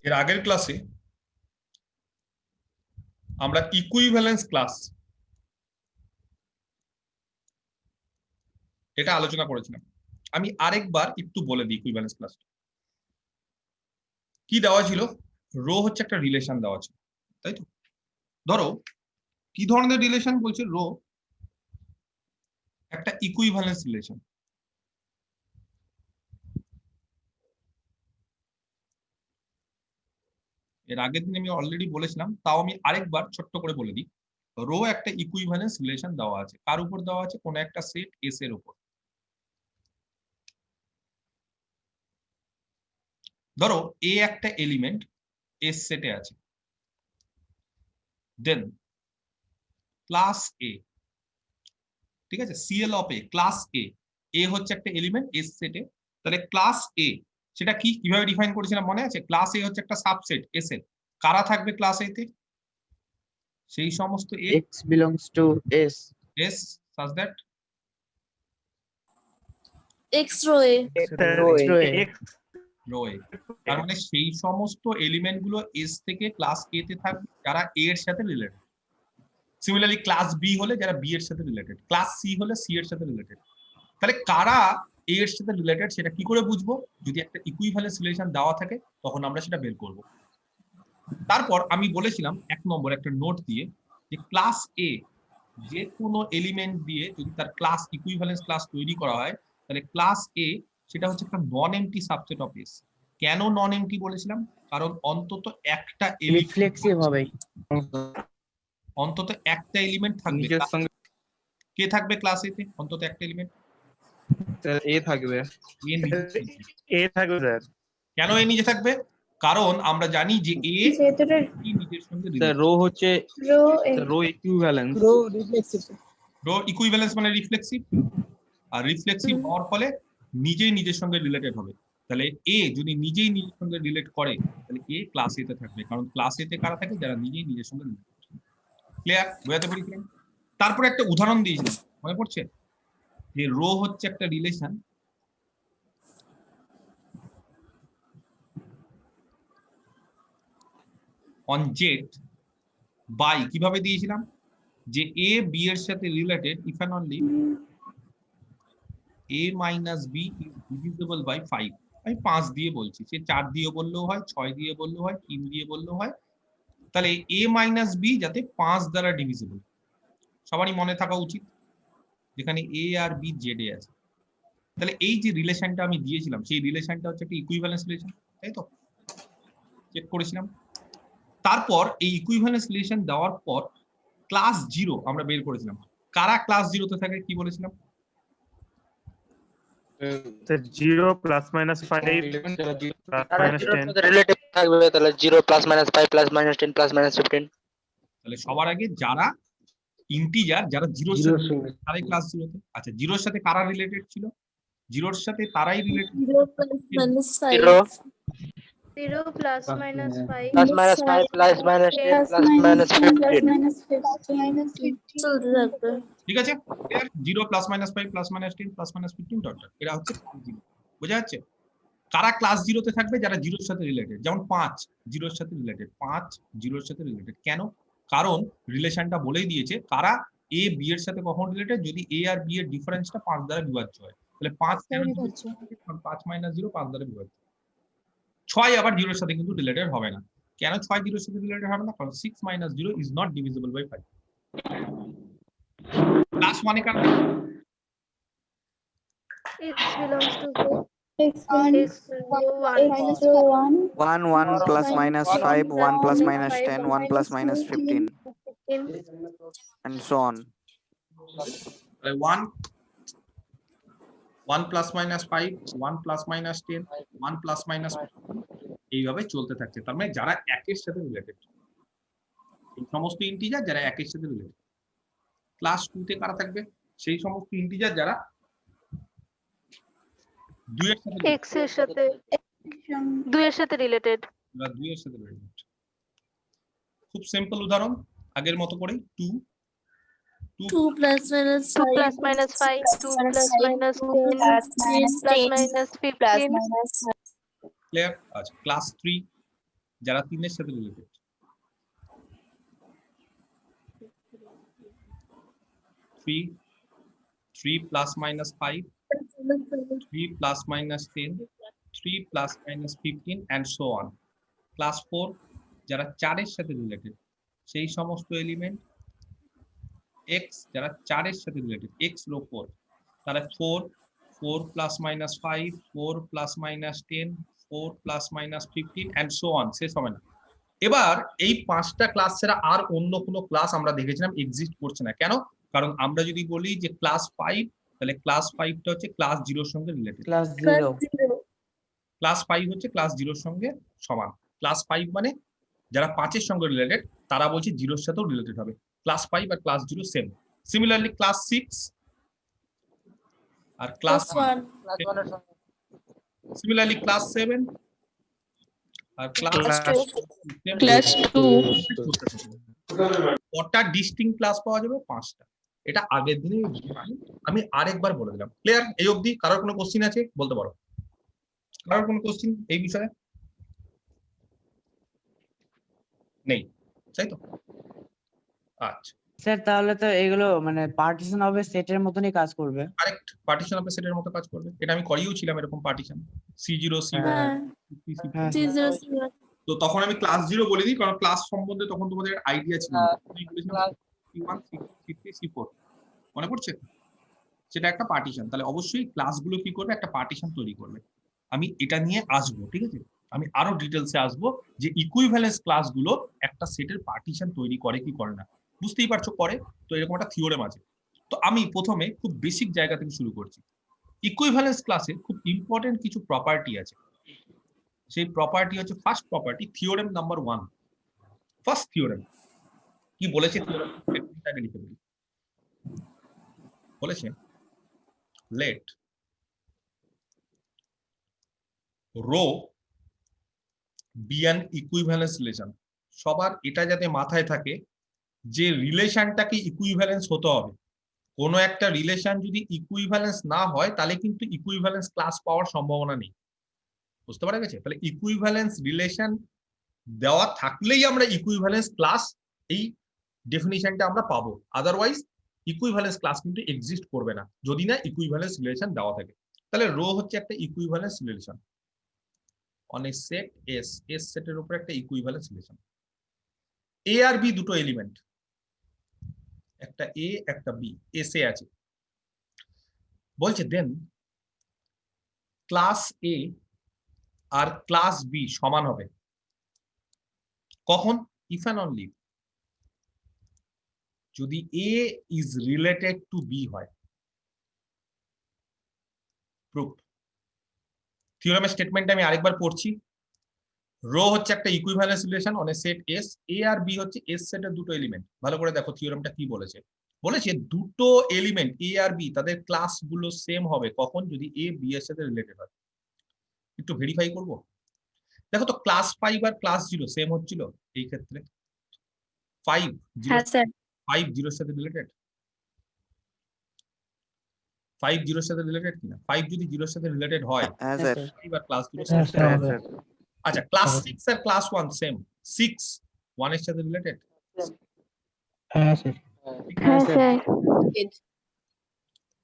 এর আগের ক্লাসে আমরা ইকুইভ্যালেন্স ক্লাস এটা আলোচনা করেছিলাম। আমি আরেকবার একটু বলে দিই ইকুইভ্যালেন্স ক্লাস কি দেওয়া ছিল। রো হচ্ছে একটা রিলেশন দেওয়া ছিল, তাই তো? ধরো কি ধরনের রিলেশন বলছে, রো একটা ইকুইভ্যালেন্স রিলেশন। এর আগের দিন আমি অলরেডি বলেছিলাম, তাও আমি আরেকবার ছোট্ট করে বলে দিই। রো একটা ইকুইভ্যালেন্স রিলেশন দেওয়া আছে, কার উপর দেওয়া আছে? কোন একটা সেট এস এর উপর। ধরো এ একটা এলিমেন্ট এস সেটে আছে, দেন ক্লাস এ, ঠিক আছে, সিএল অফ এ ক্লাস এ, এ হচ্ছে একটা এলিমেন্ট এস সেটে, তাহলে ক্লাস এ সেটা কি কিভাবে ডিফাইন করেছিলাম মনে আছে? ক্লাস এ হচ্ছে একটা সাবসেট এস এর। কারা থাকবে ক্লাস এ তে? সেই সমস্ত X belongs to S. S such that X row A. Row A. Row A, তার মানে সেই সমস্ত এলিমেন্ট গুলো এস থেকে ক্লাস এ তে থাকবে যারা এ এর সাথে রিলেটেড। সিমিলারলি ক্লাস বি হলে যারা বি এর সাথে রিলেটেড, ক্লাস সি হলে সি এর সাথে রিলেটেড। তাহলে কারা এ এর সাথে রিলেটেড সেটা কি করে বুঝবো? যদি একটা ইকুইভ্যালেন্স রিলেশন দেওয়া থাকে তখন আমরা সেটা বের করব। তারপর আমি বলেছিলাম 1 নম্বর একটা নোট দিয়ে যে ক্লাস এ যে কোনো এলিমেন্ট দিয়ে যদি তার ক্লাস ইকুইভ্যালেন্স ক্লাস তৈরি করা হয়, তাহলে ক্লাস এ সেটা হচ্ছে একটা নন এমটি সাবসেট অফ এস। কেন নন এমটি বলেছিলাম? কারণ অন্তত একটা Reflexive হবে। অন্তত একটা এলিমেন্ট থাকবে। কে থাকবে ক্লাস এ তে? অন্তত একটা এলিমেন্ট এ থাকবে। এ থাকবে স্যার। কেন এ নিজে থাকবে? কারণ আমরা জানি যে এ নিজের সঙ্গে রো হচ্ছে রো ইকুইভ্যালেন্স। রো ইকুইভ্যালেন্স মানে রিফ্লেক্সিভ, আর রিফ্লেক্সিভ হওয়ার ফলে নিজেই নিজের সঙ্গে রিলেটেড হবে। তাহলে এ যদি নিজেই নিজের সঙ্গে রিলেট করে তাহলে এ ক্লাস এ তে থাকবে, কারণ ক্লাস এ তে কারা থাকে? যারা নিজেই নিজের সঙ্গে রিলেটেড। ক্লিয়ার? বোঝাতে পেরেছিলাম? তারপরে একটা উদাহরণ দিয়েছিলাম, মনে পড়ছে? যে রো হচ্ছে একটা রিলেশন অন জেড বাই, কিভাবে দিয়েছিলাম? যে এ বি এর সাথে related if and only a minus b is divisible by 5। আমি 5 দিয়ে বলছি, সে 4 দিয়ে বললেও হয়, 6 দিয়ে বললেও হয়, 3 দিয়ে বললেও হয়। তাহলে a minus b যাতে 5 দ্বারা ডিভিজিবল, সবারই মনে থাকা উচিত, যেখানে a আর b জেড এ আছে। তাহলে এই যে রিলেশনটা আমি দিয়েছিলাম সেই রিলেশনটা হচ্ছে একটা ইকুইভ্যালেন্স রিলেশন, তাই তো? চেক করেছিলাম। তারপর এই ইকুইভ্যালেন্স রিলেশন দেওয়ার পর ক্লাস 0 আমরা বের করেছিলাম। কারা ক্লাস 0 তে থাকে কি বলেছিলাম? 0 plus minus 5 plus minus 10 relative থাকবে, তাহলে 0 plus minus 5 plus minus 10 plus minus 15। তাহলে সবার আগে যারা ইন্টিজার, যারা জিরোর সাথে তারাই ক্লাস 0 তে। আচ্ছা, জিরোর সাথে কারা রিলেটেড ছিল? জিরোর সাথে তারাই related 0 plus minus 5. 0 plus minus 5 plus minus 5 plus minus 10 plus minus 15। চলতে থাকবে। ঠিক আছে? 0 plus minus 5 plus minus 10 plus minus 15 dot dot, এরা হচ্ছে জিরো। বোঝা যাচ্ছে? কারা ক্লাস 0 তে থাকবে? যারা জিরোর সাথে রিলেটেড। যেমন 5 জিরোর সাথে রিলেটেড, 5 জিরোর সাথে রিলেটেড। কেন? কারণ রিলেশনটা বলেই দিয়েছে কারা এ বি এর সাথে কখন রিলেটেড, যদি এ আর বি এর ডিফারেন্সটা 5 দ্বারা বিভাজ্য হয়। তাহলে 5 কেন? 5 মাইনাস 0 5 দ্বারা বিভাজ্য। 6 আবার 0 এর সাথে কিন্তু রিলেটেড হবে না। কেন 6 0 এর সাথে রিলেটেড হবে না? কারণ 6 minus 0 is not divisible by 5। Class 1 এ কারা? x belongs to X minus 1 1 plus minus 5 1 plus minus 10 1 plus minus 15 and so on. 1 plus minus 5 1 plus minus 10 1 plus minus 15 এইভাবে চলতে থাকছে। তার মানে যারা একের সাথে রিলেটেড, এই সমস্ত ইন্টিজার যারা একের সাথে রিলেটেড। ক্লাস 2 তে কারা থাকবে? সেই সমস্ত ইন্টিজার যারা 2 এর সাথে x এর সাথে 2 এর সাথে রিলেটেড। 2 এর সাথে রিলেটেড। খুব সিম্পল উদাহরণ, আগের মতো করেই 2 2 plus minus 2 5 plus minus 5, 2 plus minus 10, plus minus 15, clear? আচ্ছা ক্লাস 3 যারা 3 এর সাথে related, 3 plus minus 5, 3 plus minus 10, 3 plus minus 15 and so on. Class 4 যারা 4 এর সাথে রিলেটেড, সেই সমস্ত এলিমেন্ট x যারা 4 এর সাথে রিলেটেড, x রো 4, তারা 4 plus minus 5, 4 plus minus 10, 4 plus minus 15 and so on, শেষ হবে না। এবার এই 5টা ক্লাস ছাড়া আর অন্য কোনো ক্লাস আমরা দেখেছিলাম এক্সিস্ট করছে না। কেন? কারণ আমরা যদি বলি যে ক্লাস 5, তাহলে ক্লাস 5টা হচ্ছে ক্লাস 0 এর সঙ্গে রিলেটেড, ক্লাস plus 0 0 ক্লাস 5 হচ্ছে ক্লাস 0 এর সঙ্গে সমান। ক্লাস 5 মানে যারা 5 এর সঙ্গে রিলেটেড তারা বলছে 0 এর সাথেও রিলেটেড হবে। ক্লাস 5 আর ক্লাস 0 সেম। সিমিলারলি ক্লাস 6 আর ক্লাস plus 1 সিমিলারলি ক্লাস 7 আর ক্লাস plus 2 কটা ডিস্টিংক্ট ক্লাস পাওয়া যাবে? 5টা। এটা আগের দিনে আমি আরেকবার বলে দিলাম। ক্লিয়ার? এই অবধি কারোর কোনো কোশ্চিন আছে বলতে পারো? কারোর কোনো কোশ্চিন এই বিষয়ে? নেই, তাই তো? আচ্ছা স্যার তাহলে তো এগুলো মানে পার্টিশন হবে সেটের মতনই কাজ করবে। কারেক্ট, পার্টিশন অফ সেটের মতো কাজ করবে। এটা আমি করিয়েও ছিলাম এরকম পার্টিশন, C0 C1 হ্যাঁ হ্যাঁ। 0 0 তো তখন আমি ক্লাস 0 বলে দিই, কারণ ক্লাস সম্বন্ধে তখন তোমাদের আইডিয়া ছিল না। আমি বলেছিলাম C1 C3 C4, মনে পড়ছে? সেটা একটা পার্টিশন। তাহলে অবশ্যই ক্লাসগুলো কি করবে? একটা পার্টিশন তৈরি করবে। আমি এটা নিয়ে আসবো, ঠিক আছে? আমি আরো ডিটেলসে আসবো যে ইকুইভ্যালেন্স ক্লাসগুলো একটা সেটের পার্টিশন তৈরি করে কি করে না। বুঝতেই পারছো করে। তো এরকম একটা থিওরেম আছে। তো আমি প্রথমে খুব বেসিক জায়গা থেকে শুরু করছি। ইকুইভ্যালেন্স ক্লাসে খুব ইম্পর্টেন্ট কিছু প্রপার্টি আছে। সেই প্রপার্টি হচ্ছে first property, theorem number 1। First theorem কি বলেছে? থিওরেমটাকে লিখে বলি। বলেছে let rho be an equivalence relation। সবার এটা যাতে মাথায় থাকে যে রিলেশনটাকে ইকুইভ্যালেন্স হতে হবে। কোনো একটা রিলেশন যদি ইকুইভ্যালেন্স না হয় তাহলে কিন্তু ইকুইভ্যালেন্স ক্লাস পাওয়ার সম্ভাবনা নেই। বুঝতে পারা গেছে? তাহলে ইকুইভ্যালেন্স রিলেশন দেওয়া থাকলেই আমরা ইকুইভ্যালেন্স ক্লাস এই ডেফিনিশনটা আমরা পাবো। আদারওয়াইজ ইকুইভ্যালেন্স ক্লাস কিন্তু এক্সিস্ট করবে না যদি না ইকুইভ্যালেন্স রিলেশন দেওয়া থাকে। তাহলে রো হচ্ছে একটা equivalence relation on a set S, S সেটের উপর একটা ইকুইভ্যালেন্স রিলেশন। এ আর বি দুটো এলিমেন্ট, একটা এ একটা বি, এস এ আছে। বলছে দেন ক্লাস এ আর ক্লাস বি সমান হবে কখন? ইফ অ্যান্ড অনলি যদি A is related to B হয়। প্রুফ। থিওরেমের স্টেটমেন্ট আমি আরেকবার পড়ছি। রো হচ্ছে একটা equivalence relation on a set S, A আর বি হচ্ছে এস সেটের দুটো এলিমেন্ট। ভালো করে দেখো থিওরেমটা কি বলেছে। বলেছে দুটো এলিমেন্ট এ আর বি তাদের ক্লাস গুলো সেম হবে কখন? যদি এ বি এর সাথে রিলেটেড হয়। একটু ভেরিফাই করব। দেখো তো ক্লাস 5 আর ক্লাস 0 সেম হচ্ছিল এই ক্ষেত্রে। 5 হ্যাঁ স্যার 5 0 এর সাথে রিলেটেড, 5 0 এর সাথে রিলেটেড কিনা? 5 যদি 0 এর সাথে রিলেটেড হয় হ্যাঁ স্যার। 5 আর ক্লাস 0 হ্যাঁ সেম। স্যার। আচ্ছা ক্লাস 6 আর ক্লাস 1 সেম, 6 1 এর সাথে রিলেটেড। হ্যাঁ স্যার। হ্যাঁ স্যার,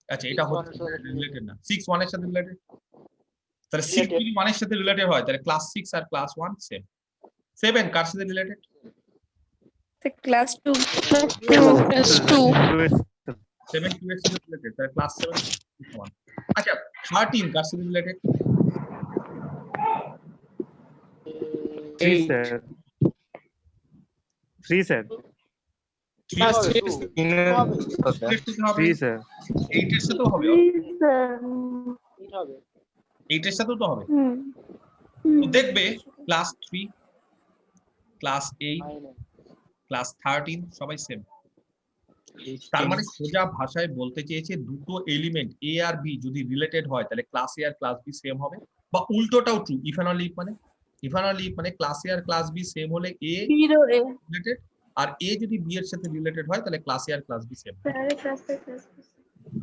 আচ্ছা এটা হচ্ছে রিলেটেড না, 6 1 এর সাথে রিলেটেড। তাহলে 6 যদি 1 এর সাথে রিলেটেড হয় তাহলে ক্লাস 6 আর ক্লাস 1 সেম। 7 কার সাথে রিলেটেড? ক্লাস 2 plus 2, 7 2 এর সাথে রিলেটেড, তাহলে ক্লাস 7 সমান। আচ্ছা 13 কার সাথে রিলেটেড? 3 স্যার। 3 স্যার। 3 এর সাথে 8 এর সাথেও হবে, 8 এর সাথেও তো হবে। তো দেখবে ক্লাস 3 ক্লাস 8 ক্লাস 13 সবাই সেম। তার মানে সোজা ভাষায় বলতে চেয়েছে দুটো এলিমেন্ট এ আর বি যদি রিলেটেড হয় তাহলে ক্লাস এ আর ক্লাস বি সেম হবে, বা উল্টোটাও true. If and only if মানে ক্লাস এ আর ক্লাস বি সেম হলে এ 0 এ রিলেটেড আর এ যদি বি এর সাথে রিলেটেড হয় তাহলে ক্লাস এ আর class B same.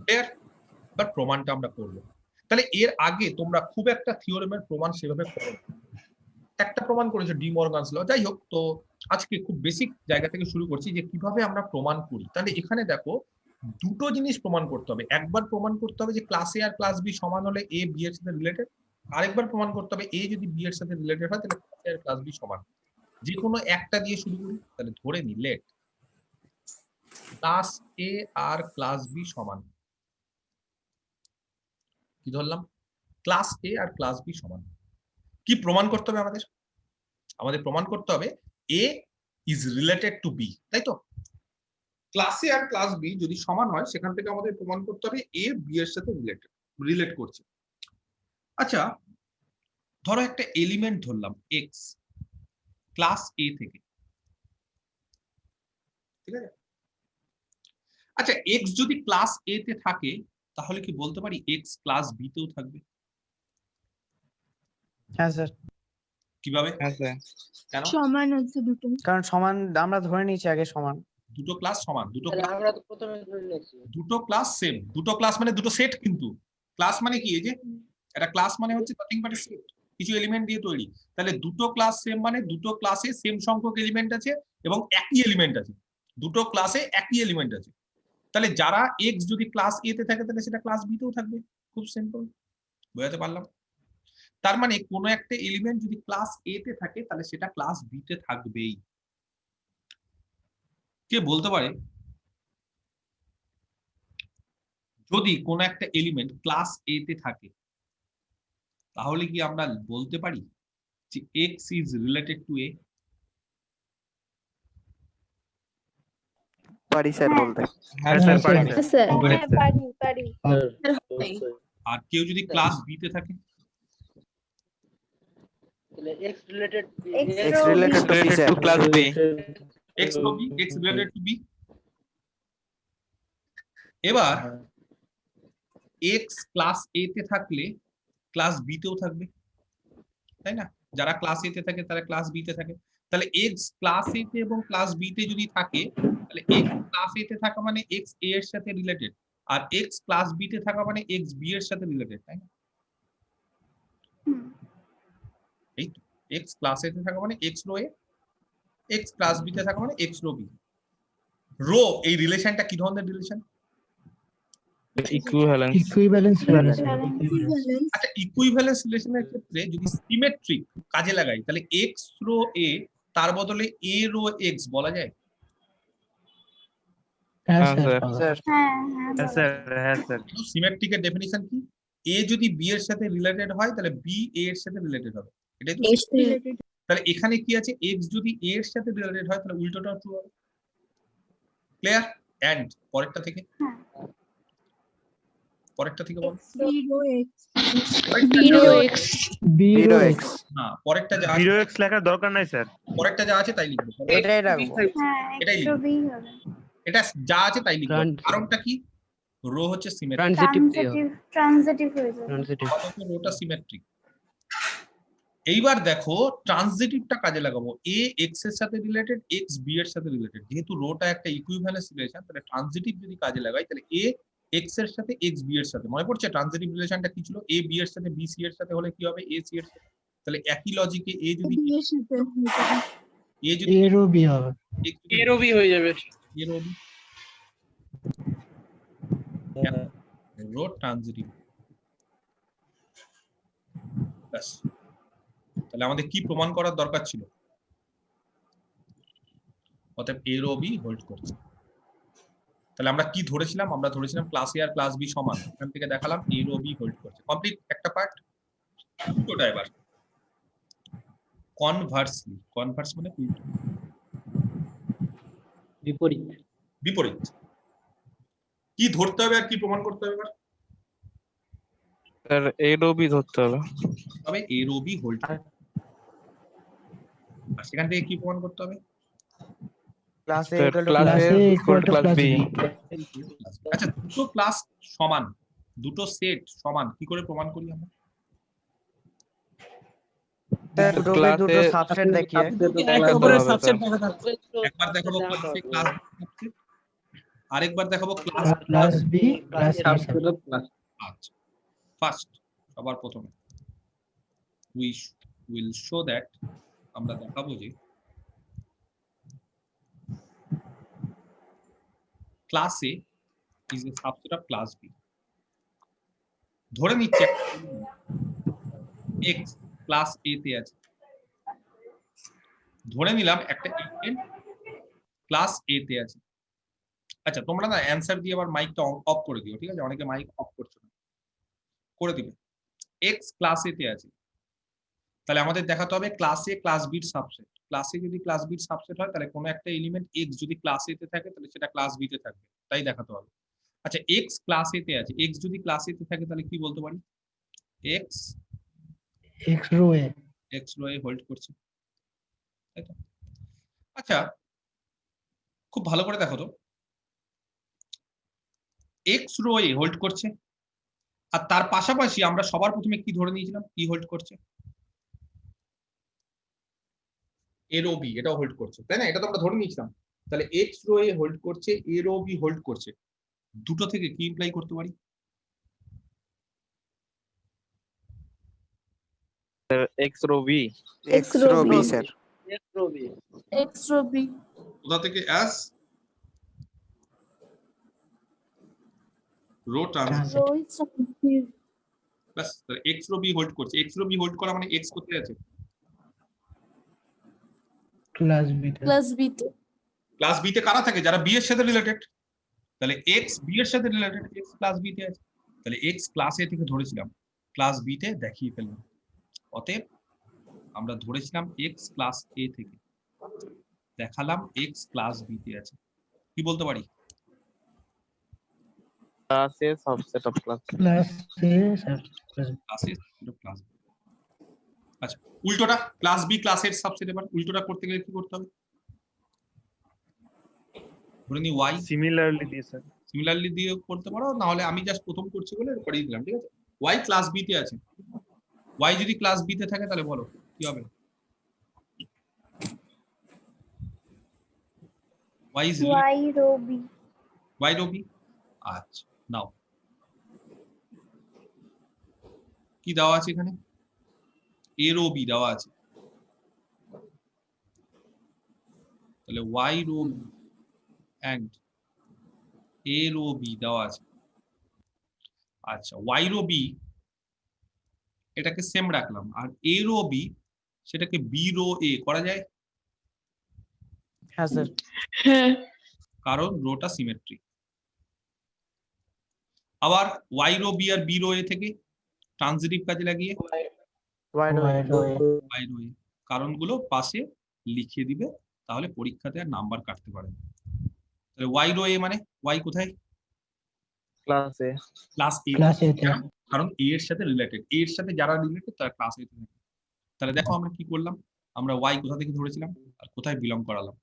Clear? But প্রমাণটা আমরা করব। তাহলে এর আগে তোমরা খুব একটা থিওরেমের প্রমাণ সেভাবে করো না। একটা প্রমাণ করেছো ডি মর্গানস ল, যাই হোক। তো আজকে খুব বেসিক জায়গা থেকে শুরু করছি যে কিভাবে আমরা প্রমাণ করি। তাহলে এখানে দেখো দুটো জিনিস প্রমাণ করতে হবে। একবার প্রমাণ করতে হবে যে ক্লাস এ আর ক্লাস বি সমান হলে এ বি এর সাথে রিলেটেড, আরেকবার প্রমাণ করতে হবে এ যদি বি এর সাথে রিলেটেড হয় তাহলে ক্লাস এ আর ক্লাস বি সমান। যে কোনো একটা দিয়ে শুরু করি। তাহলে ধরে নি লেট ক্লাস এ আর ক্লাস বি সমান, কি ধরলাম? ক্লাস এ আর ক্লাস বি সমান। কি প্রমাণ করতে হবে আমাদের? আমাদের প্রমাণ করতে হবে এ ইজ রিলেটেড টু বি, তাই তো? ক্লাস এ আর ক্লাস বি যদি সমান হয় সেখান থেকে আমাদের প্রমাণ করতে হবে এ বি এর সাথে রিলেট করছে। আচ্ছা, ধরো একটা এলিমেন্ট ধরলাম এক্স ক্লাস এ থেকে, ঠিক আছে? আচ্ছা, এক্স যদি ক্লাস এ তে থাকে তাহলে কি বলতে পারি এক্স ক্লাস বি তেও থাকবে? হ্যাঁ স্যার, কিভাবে? হ্যাঁ স্যার। কেন? সমান আছে দুটো। কারণ সমান আমরা ধরে নিয়েছি আগে সমান। দুটো ক্লাস সমান, দুটো তাহলে class- আমরা তো প্রথমে ধরে নিয়েছি দুটো ক্লাস সেম। দুটো ক্লাস মানে দুটো সেট, কিন্তু ক্লাস মানে কি? এই যে একটা ক্লাস মানে হচ্ছে নাথিং বাট সেট, কিছু এলিমেন্ট দিয়ে তৈরি। তাহলে দুটো ক্লাস সেম মানে দুটো ক্লাসে সেম সংখ্যক এলিমেন্ট আছে এবং একই এলিমেন্ট আছে। দুটো ক্লাসে একই এলিমেন্ট আছে। তাহলে যারা এক্স যদি ক্লাস এ তে থাকে তাহলে সেটা ক্লাস বি তেও থাকবে। খুব সিম্পল, বোঝাতে পারলাম? তার মানে কোনো একটা এলিমেন্ট যদি ক্লাস এ তে থাকে তাহলে সেটা ক্লাস বি তে থাকবেই। কে বলতে পারে যদি কোনো একটা এলিমেন্ট ক্লাস এ তে থাকে তাহলে কি আমরা বলতে পারি যে এক্স ইজ রিলেটেড টু এ? পারি স্যার বলতে। হ্যাঁ স্যার, পারি স্যার। স্যার হ্যাঁ পারি আর কেউ যদি ক্লাস বি তে থাকে? তাহলে X related X related to B Related sir. to class B. X to B, X related to B. এবার এক্স ক্লাস এ তে থাকলে ক্লাস বি তেও থাকবে, তাই না? যারা ক্লাস এ তে থাকে তারা ক্লাস বি তে থাকে। তাহলে এক্স ক্লাস এ তে এবং ক্লাস বি তে যদি থাকে তাহলে এক্স ক্লাস এ তে থাকা মানে এক্স এ এর সাথে রিলেটেড, আর এক্স ক্লাস বি তে থাকা মানে এক্স বি এর সাথে রিলেটেড, তাই না? এই তো, এক্স ক্লাস এ তে থাকা মানে এক্স রো এ, এক্স ক্লাস বি তে থাকা মানে এক্স রো বি। রো এই রিলেশনটা কি ধরনের রিলেশন? Equivalence. আচ্ছা, ইকুইভ্যালেন্স রিলেশনের ক্ষেত্রে যদি সিমেট্রিক কাজে লাগাই তাহলে এক্স রো এ তার বদলে এ রো এক্স বলা যায়? হ্যাঁ স্যার। স্যার হ্যাঁ স্যার, হ্যাঁ স্যার। সিমেট্রিকের ডেফিনিশন কি? এ যদি বি এর সাথে রিলেটেড হয় তাহলে বি এ এর সাথে রিলেটেড হবে, এটাই তো? তাহলে এখানে কি আছে? এক্স যদি এ এর সাথে রিলেটেড হয় তাহলে উল্টোটাও ট্রু হবে। ক্লিয়ার? এন্ড পরেরটা থেকে বল। Zero X না, পরেরটা যা আছে, 0x লেখার দরকার নাই স্যার। পরেরটা যা আছে তাই লিখবো। এটাই রাখবো। এটাই লিখবো, এটা যা আছে তাই লিখবো। কারণটা কি? রো হচ্ছে সিমেট্রিক, রোটা সিমেট্রিক। এইবার দেখো ট্রানজিটিভটা কাজে লাগাবো। এ এক্স এর সাথে রিলেটেড, এক্স বি এর সাথে রিলেটেড। যেহেতু রোটা একটা ইকুইভ্যালেন্স রিলেশন তাহলে ট্রানজিটিভ যদি কাজে লাগাই তাহলে এ এক্স এর সাথে এক্স বি এর সাথে, মনে পড়ছে ট্রানজিটিভ রিলেশনটা কি ছিল? এ বি এর সাথে বি সি এর সাথে হলে কি হবে? এ সি এর সাথে। তাহলে একই লজিকে এ যদি এরও বি হবে। এরও বি হয়ে যাবে। A row B, rho transitive. ব্যাস, তাহলে আমাদের কি প্রমাণ করার দরকার ছিল? অতএব এ রো বি হোল্ড করছে। তাহলে আমরা কি ধরেছিলাম? আমরা ধরেছিলাম ক্লাস এ আর ক্লাস বি সমান। এখান থেকে দেখালাম এ রো বি হোল্ড করছে। কমপ্লিট একটা পার্ট। দুটোটা এবার কনভার্সলি, কনভার্স মানে উল্টো, বিপরীত। বিপরীত। কি ধরতে হবে আর কি প্রমাণ করতে হবে এবার? স্যার A ও B ধরতে হবে। তবে এ রো বি হোল্ড, আর সেখান থেকে কি প্রমাণ করতে হবে? Class A sir class A equal to class B. আচ্ছা, দুটো ক্লাস সমান, দুটো সেট সমান কি করে প্রমাণ করি আমরা? স্যার রবি দুটো সাবসেট দেখিয়ে একবার দেখাবো ক্লাস এ ক্লাস সাবসেট, আরেকবার দেখাবো ক্লাস বি ক্লাস আচ্ছা ফার্স্ট সবার প্রথমে we will show that আমরা দেখাবো যে class A is a subset of class B। ধরে নিচ্ছে x ক্লাস A তে আছে, ধরে নিলাম একটা এলিমেন্ট ক্লাস A তে আছে। আচ্ছা তোমরা না অ্যানসার দিয়ে আবার মাইকটা অফ করে দিও, ঠিক আছে? অনেকে মাইক অফ করছো না, করে দিবে। x ক্লাস A তে আছে, তাহলে আমাদের দেখাতে হবে ক্লাস এ ক্লাস বির সাবসেট। ক্লাস এ যদি ক্লাস বির সাবসেট হয় তাহলে কোনো একটা এলিমেন্ট x যদি ক্লাস এ তে থাকে তাহলে সেটা ক্লাস বি তে থাকবে, তাই দেখাতে হবে। আচ্ছা x ক্লাস এ তে আছে, x যদি ক্লাস এ তে থাকে তাহলে কি বলতে পারি? x রো এ হোল্ড করছে, তাই তো? আচ্ছা খুব ভালো করে দেখো তো, x রো এ হোল্ড করছে, আর তার পাশাপাশি আমরা সবার প্রথমে কি ধরে নিয়েছিলাম, কি হোল্ড করছে? এ রো বি, এটাও হোল্ড করছে, তাই না? এটা তো আমরা ধরে নিয়েছিলাম। তাহলে x রো এ হোল্ড করছে, এ রো বি হোল্ড করছে, দুটো থেকে কি ইমপ্লাই করতে পারি? x rho B x rho B sir X row B. কোথা থেকে? As rho transit. Row is substitute. বাস, তাহলে x রো বি হোল্ড করছে, x রো বি হোল্ড করা মানে x কোথায় আছে? Plus B তে। ক্লাস বি তে কারা থাকে? যারা বি এর সাথে রিলেটেড। তাহলে x বি এর সাথে রিলেটেড, x ক্লাস বি তে আছে। তাহলে x ক্লাস এ থেকে ধরেছিলাম, ক্লাস বি তে দেখিয়ে ফেললাম। অতএব আমরা ধরেছিলাম x ক্লাস এ থেকে দেখালাম x ক্লাস বি তে আছে, কি বলতে পারি? Class A subset of class class A class B. আচ্ছা উল্টোটা, ক্লাস বি ক্লাস এর সাবসেট। এবার উল্টোটা করতে গেলে কি করতে হবে? ধরে নি y সিমিলারলি দিয়ে স্যার সিমিলারলি দিয়ে করতে পারো, না হলে আমি জাস্ট প্রথম করছি বলে করিয়ে দিলাম, ঠিক আছে? y ক্লাস বি তে আছে, y যদি ক্লাস বি তে থাকে তাহলে বলো কি হবে? y is Y row B. y rho B. আচ্ছা নাও কি দেওয়া আছে এখানে? a রো বি দেওয়া আছে, তাহলে y rho B and a rho B দেওয়া আছে। আচ্ছা y রো বি এটাকে সেম রাখলাম, আর a রো বি সেটাকে b রো a করা যায়, হ্যাঁ স্যার হ্যাঁ। কারণ রোটা সিমেট্রি। আবার y রো বি আর b রো a থেকে ট্রানজিটিভ কাজে লাগিয়ে Y rho y rho a কারণগুলো পাশে লিখে দিবে, তাহলে পরীক্ষাতে আর নাম্বার কাটতে পারে। তাহলে y রো a মানে y কোথায়? ক্লাস এ ক্লাস এ, কারণ a এর সাথে রিলেটেড, a এর সাথে যারা রিলেটেড তারা ক্লাস এ থাকে। তাহলে দেখো আমরা কি করলাম, আমরা y কোথা থেকে ধরেছিলাম আর কোথায় বিলং করালাম।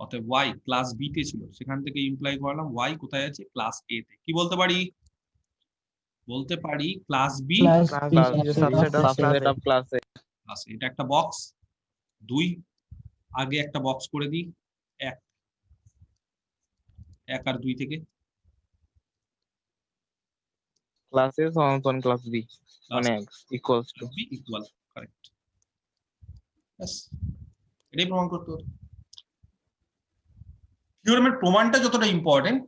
অতএব y ক্লাস বি তে ছিল, সেখান থেকে ইমপ্লাই করলাম y কোথায় আছে? ক্লাস এ তে। কি বলতে পারি? বলতে পারি class B subset of class A. Class. এটা একটা বক্স, 2 আগে একটা বক্স করে দিই, 1 আর 2 থেকে ক্লাস এ সমান ক্লাস বি মানে x equals to B equal, correct. ব্যাস এটাই প্রমাণ করতে হবে। থিওরেমের প্রমাণটা যতটা ইম্পর্টেন্ট,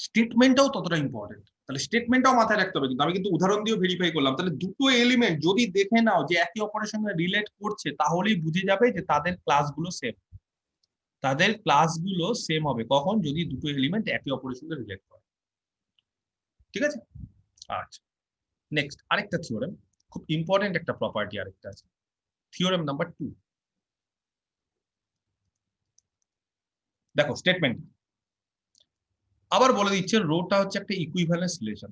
স্টেটমেন্টটাও ততটা ইম্পর্টেন্ট। তাহলে স্টেটমেন্টটাও মাথায় রাখতে হবে, কিন্তু আমি কিন্তু উদাহরণ দিয়ে ভেরিফাই করলাম। তাহলে দুটো এলিমেন্ট যদি দেখে নাও যে একে অপরের সঙ্গে রিলেট করছে, তাহলেই বুঝে যাবে যে তাদের ক্লাসগুলো সেম। তাদের ক্লাসগুলো সেম হবে কখন? যদি দুটো এলিমেন্ট একে অপরের সঙ্গে রিলেট করে, ঠিক আছে? আচ্ছা নেক্সট আরেকটা থিওরেম, খুব ইম্পর্টেন্ট একটা প্রপার্টি আরেকটা আছে, থিওরেম নাম্বার 2। দেখো স্টেটমেন্ট আবার বলে দিচ্ছে, রোটা হচ্ছে একটা ইকুইভ্যালেন্স রিলেশন।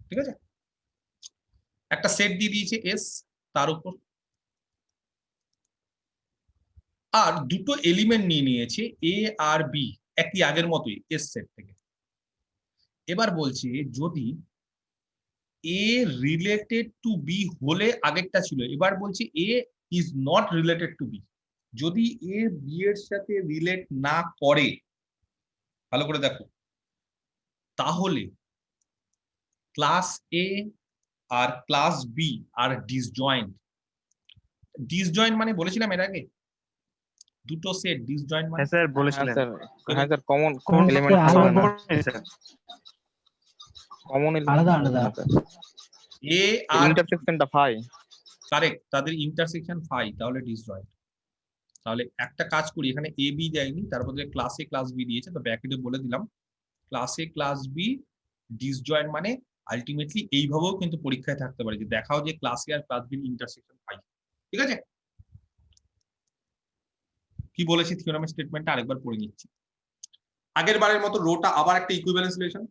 ঠিক আছে, একটা সেট দিয়ে দিয়েছে এস, তার উপর আর দুটো এলিমেন্ট নিয়ে নিয়েছে এ আর বি, একই আগের মতোই এস সেট থেকে। এবার বলছি যদি এ রিলেটেড টু বি হলে আগেরটা ছিল, এবার বলছি A is not related to B. যদি এ বি এর সাথে রিলেট না করে, ভালো করে দেখো, তাহলে ক্লাস এ আর ক্লাস বি আর ডিসজয়েন্ট। ডিসজয়েন্ট মানে বলেছিলাম এর আগে দুটো সেট ডিসজয়েন্ট মানে হ্যাঁ স্যার হ্যাঁ বলেছিলেন। স্যার কমন কোন এলিমেন্ট আলাদা থাকবে না, স্যার কমন আলাদা এলিমেন্ট আলাদা। এ আর ইন্টারসেকশনটা ফাই। কারেক্ট, তাদের ইন্টারসেকশন ফাই, তাহলে ডিসজয়েন্ট। তাহলে একটা কাজ করি, এখানে এ বি দেয়নি, তার বদলে ক্লাস এ ক্লাস বি দিয়েছে, তো ব্র্যাকেটে বলে দিলাম class A class B disjoint মানে আলটিমেটলি এইভাবেও কিন্তু পরীক্ষায় থাকতে পারে যে দেখাও যে ক্লাস এ আর ক্লাস বি ইন্টারসেকশন ফাই। ঠিক আছে, কি বলেছি থিওরামের স্টেটমেন্টটা আরেকবার পড়ে নিচ্ছি। আগের বারের মতো রোটা আবার একটা ইকুইভ্যালেন্স রিলেশন,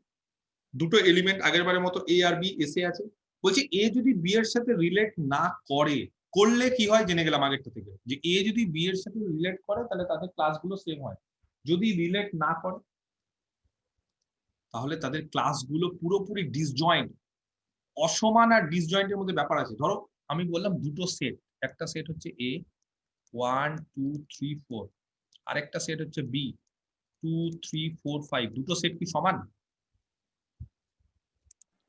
দুটো এলিমেন্ট আগের বারের মতো এ আর বি এসে আছে। বলছি এ যদি বি এর সাথে রিলেট না করে, করলে কি হয় জেনে গেলাম আগেরটা থেকে, যে এ যদি বি এর সাথে রিলেট করে তাহলে তাদের ক্লাসগুলো সেম হয়। যদি রিলেট না করে তাহলে তাদের ক্লাসগুলো পুরোপুরি ডিসজয়েন্ট। অসমান আর ডিসজয়েন্টের মধ্যে ব্যাপার আছে। ধরো আমি বললাম দুটো সেট, একটা সেট হচ্ছে এ 1 2 3 4, আরেকটা সেট হচ্ছে বি 2 3 4 5। দুটো সেট কি সমান?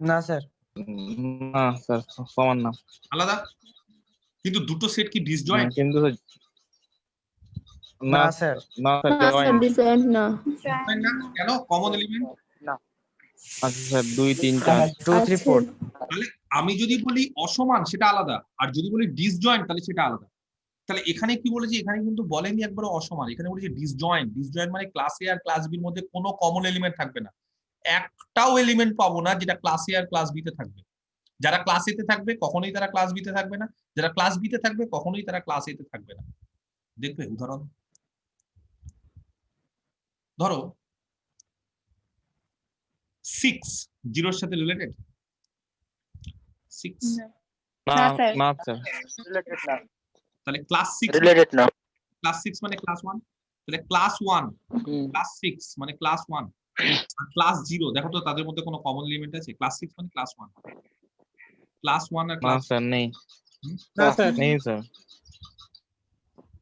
না স্যার। না স্যার সমান না। আলাদা। কিন্তু দুটো সেট কি ডিসজয়েন্ট? কিন্তু না স্যার, না স্যার না স্যার জয়েন্ট। ডিজাইন না। না কেন? Common element. আচ্ছা স্যার 2 3 4 2 3 4 তাহলে আমি যদি বলি অসমান সেটা আলাদা, আর যদি বলি ডিসজয়েন্ট তাহলে সেটা আলাদা। তাহলে এখানে কি বলেছি, এখানে কিন্তু বলেনি একবার অসমান, এখানে বলেছি ডিসজয়েন্ট। ডিসজয়েন্ট মানে ক্লাস এ আর ক্লাস বির মধ্যে কোনো কমন এলিমেন্ট থাকবে না, একটাও এলিমেন্ট পাবো না যেটা ক্লাস এ আর ক্লাস বি তে থাকবে। যারা ক্লাস এ তে থাকবে কখনোই তারা ক্লাস বি তে থাকবে না, যারা ক্লাস বি তে থাকবে কখনোই তারা ক্লাস এ তে থাকবে না। দেখবে উদাহরণ, ধরো 6 জিরোর সাথে রিলেটেড। 6 না না স্যার। না স্যার তাহলে ক্লাস 6 রিলেটেড না। ক্লাস 6 মানে ক্লাস 1, তাহলে ক্লাস 1 ক্লাস 6 মানে ক্লাস 1 আর ক্লাস 0 দেখো তো তাদের মধ্যে কোনো কমন এলিমেন্ট আছে? ক্লাস 6 মানে ক্লাস 1, ক্লাস 1 আর না ক্লাস স্যার নেই। না স্যার নেই স্যার।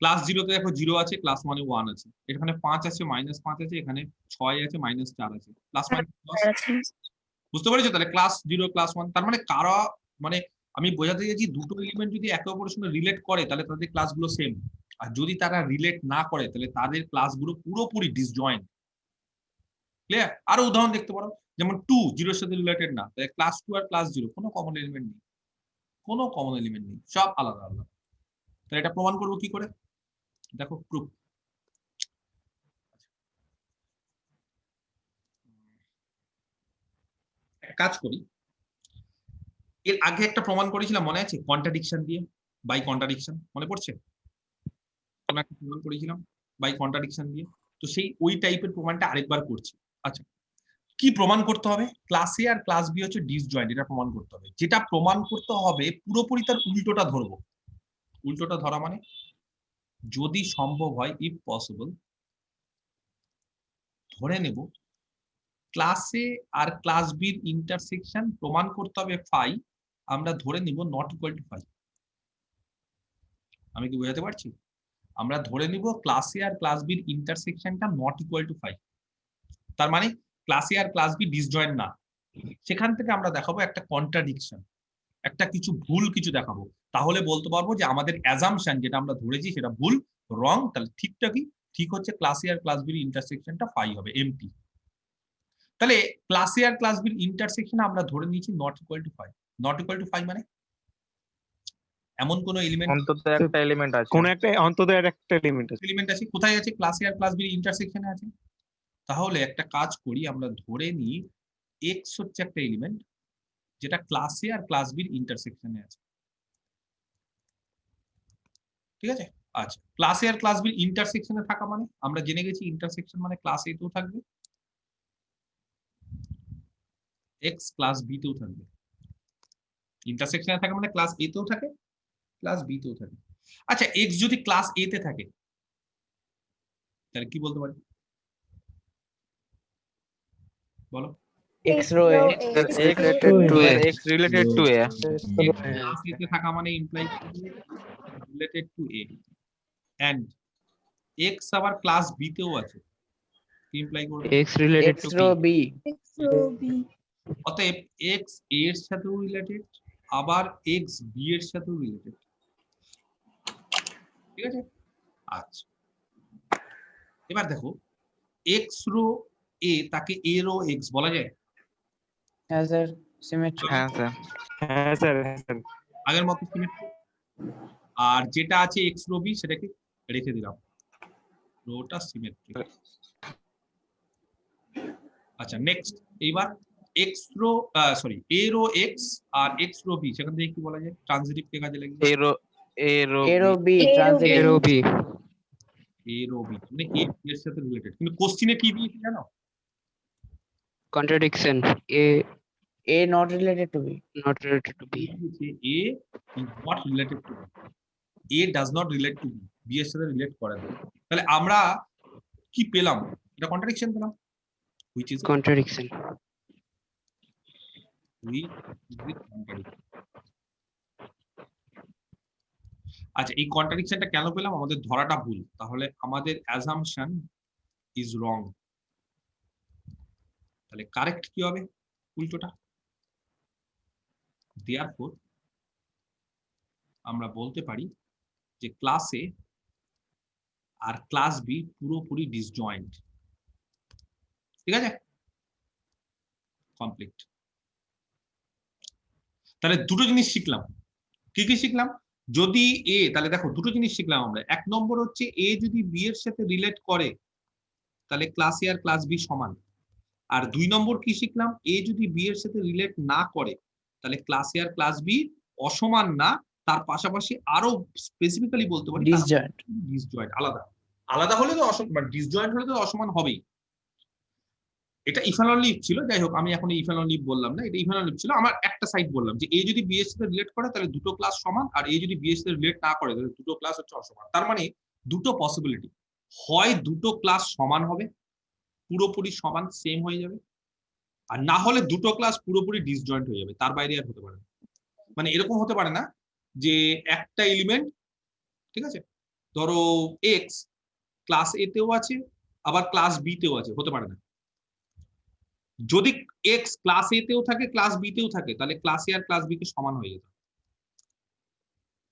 ক্লাস 0 তে দেখো 0 আছে, ক্লাস 1 এ 1 আছে, এখানে 5 আছে -5 আছে, এখানে 6 আছে -4 আছে, প্লাস মাইনাস। বুঝতে পেরেছো? তাহলে ক্লাস 0 ক্লাস 1, তার মানে কারা, মানে আমি বোঝাতে চাইছি দুটো এলিমেন্ট যদি একে অপরের সঙ্গে রিলেট করে তাহলে তাদের ক্লাসগুলো সেম, আর যদি তারা রিলেট না করে তাহলে তাদের ক্লাসগুলো পুরোপুরি ডিসজয়েন্ট। ক্লিয়ার? আরো উদাহরণ দেখতে পারো, যেমন 2 0 এর সাথে রিলেটেড না, তাহলে ক্লাস 2 আর ক্লাস 0 কোনো কমন এলিমেন্ট নেই, কোনো কমন এলিমেন্ট নেই, সব আলাদা আলাদা। তাহলে এটা প্রমাণ করবো কি করে? দেখো প্রুফ। এক কাজ করি, এর আগে একটা প্রমাণ করেছিলাম মনে আছে, কন্ট্রাডিকশন দিয়ে, বাই কন্ট্রাডিকশন, মনে পড়ছে? আমরা একটা প্রমাণ করেছিলাম বাই কন্ট্রাডিকশন দিয়ে, তো সেই ওই টাইপের প্রমাণটা আরেকবার করছি। আচ্ছা, কি প্রমাণ করতে হবে? ক্লাস এ আর ক্লাস বি হচ্ছে ডিসজয়েন্ট, এটা প্রমাণ করতে হবে। যেটা প্রমাণ করতে হবে পুরোপুরি তার উল্টোটা ধরবো। উল্টোটা ধরা মানে যদি সম্ভব হয়, ইফ পসিবল, ধরে নেব ক্লাস এ আর ক্লাস বির ইন্টারসেকশন প্রমাণ করতে হবে ফাই, আমরা ধরে নিব নট ইকুয়াল টু ফাই। আমি কি বোঝাতে পারছি? আমরা ধরে নিব ক্লাস এ আর ক্লাস বির ইন্টারসেকশনটা নট ইকুয়াল টু ফাই, তার মানে ক্লাস এ আর ক্লাস বি ডিসজয়েন্ট না। সেখান থেকে আমরা দেখাবো একটা কন্ট্রাডিকশন, একটা কিছু ভুল কিছু দেখাবো, তাহলে বলতে পারবো যে আমাদের অ্যাজাম্পশন যেটা আমরা ধরেছি সেটা ভুল, রং। তাহলে ঠিকটা কি? ঠিক হচ্ছে ক্লাস এ আর ক্লাস বির ইন্টারসেকশনটা ফাই হবে, এমপি। তাহলে ক্লাস এ আর ক্লাস বির ইন্টারসেকশন আমরা ধরে নিয়েছি not equal to phi. Not equal to phi মানে এমন কোন এলিমেন্ট, অন্তত একটা এলিমেন্ট আছে। কোন একটা অন্তত একটা এলিমেন্ট আছে। এলিমেন্ট আছে কোথায় আছে? ক্লাস এ আর ক্লাস বির ইন্টারসেকশনে আছে। তাহলে একটা কাজ করি, আমরা ধরে নিই এক্স হচ্ছে একটা এলিমেন্ট যেটা ক্লাস এ আর ক্লাস বির ইন্টারসেকশনে আছে। ঠিক আছে? আচ্ছা, ক্লাস এ আর ক্লাস বির ইন্টারসেকশনে থাকা মানে আমরা জেনে গেছি ইন্টারসেকশন মানে ক্লাস এ তেও থাকবে, এক্স ক্লাস বি তেও থাকবে। ইন্টারসেকশনে থাকা মানে ক্লাস এ তেও থাকে, ক্লাস বি তেও থাকে। আচ্ছা, এক্স যদি ক্লাস এ তে থাকে তাহলে কি বলতে পারি? বলো x row a X related to A. X related to A. Class A তে থাকা মানে imply related to A and x আবার ক্লাস B তেও আছে কি ইমপ্লাই করবে X related x to row B. b X row B. অতএব x a এর সাথেও রিলেটেড আবার x b এর সাথেও রিলেটেড ঠিক আছে আচ্ছা এবার দেখো x রো a তাকে a রো x বলা যায় হ্যাঁ স্যার সিমেট্রি হ্যাঁ স্যার। হ্যাঁ স্যার, হ্যাঁ স্যার। আগের মতো সিমেট্রি আর যেটা আছে x রো b সেটাকে রেখে দিলাম রোটা সিমেট্রি আচ্ছা নেক্সট এইবার x rho sorry a rho x আর x রো b সেখান থেকে কি বলা যায় ট্রানজিটিভ কে কাজে লাগে A row a row b A row transitive A row B. a rho b মানে a এর সাথে রিলেটেড কিন্তু কোশ্চেনে কি দিয়েছে জানো Contradiction. a not related to b Not related to দিয়েছে a is not related to b a does not relate to b b এর সাথে রিলেট করে না তাহলে আমরা কি পেলাম এটা কন্ট্রাডিকশন পেলাম which is Contradiction. contradiction আচ্ছা এই কন্ট্রাডিকশনটা কেন পেলাম আমাদের ধরাটা ভুল তাহলে আমাদের অ্যাজাম্পশন ইজ রং তাহলে কারেক্ট কি হবে উল্টোটা দেয়ারফর আমরা বলতে পারি যে ক্লাস এ আর ক্লাস বি পুরোপুরি ডিসজয়েন্ট ঠিক আছে কমপ্লিট তাহলে দুটো জিনিস শিখলাম কি কি শিখলাম যদি এ তাহলে দেখো দুটো জিনিস শিখলাম আমরা এক নম্বর হচ্ছে এ যদি বি এর সাথে রিলেট করে তাহলে ক্লাস এ আর ক্লাস বি সমান আর দুই নম্বর কি শিখলাম এ যদি বি এর সাথে রিলেট না করে তাহলে ক্লাস এ আর ক্লাস বি অসমান না তার পাশাপাশি আরো স্পেসিফিক্যালি বলতে পারি disjoint ডিসজয়েন্ট আলাদা আলাদা হলে তো অসমান ডিসজয়েন্ট হলে তো অসমান হবেই এটা ইফ অ্যান্ড অনলি ছিল যাই হোক আমি এখন ইফ অ্যান্ড অনলি বললাম না এটা ইফ অ্যান্ড অনলি ছিল আমার একটা সাইড বললাম যে এ যদি বি এর সাথে রিলেট করে তাহলে দুটো ক্লাস সমান আর এ যদি বি এর সাথে রিলেট না করে তাহলে দুটো ক্লাস হচ্ছে অসমান তার মানে দুটো পসিবিলিটি হয় দুটো ক্লাস সমান হবে পুরোপুরি সমান সেম হয়ে যাবে আর না হলে দুটো ক্লাস পুরোপুরি ডিসজয়েন্ট হয়ে যাবে তার বাইরে আর হতে পারে না মানে এরকম হতে পারে না যে একটা এলিমেন্ট ঠিক আছে ধরো এক্স ক্লাস এ তেও আছে আবার ক্লাস বি তেও আছে হতে পারে না যদি এক্স ক্লাস এ তেও থাকে ক্লাস বি তেও থাকে তাহলে ক্লাস এ আর ক্লাস বি কে সমান হয়ে যেত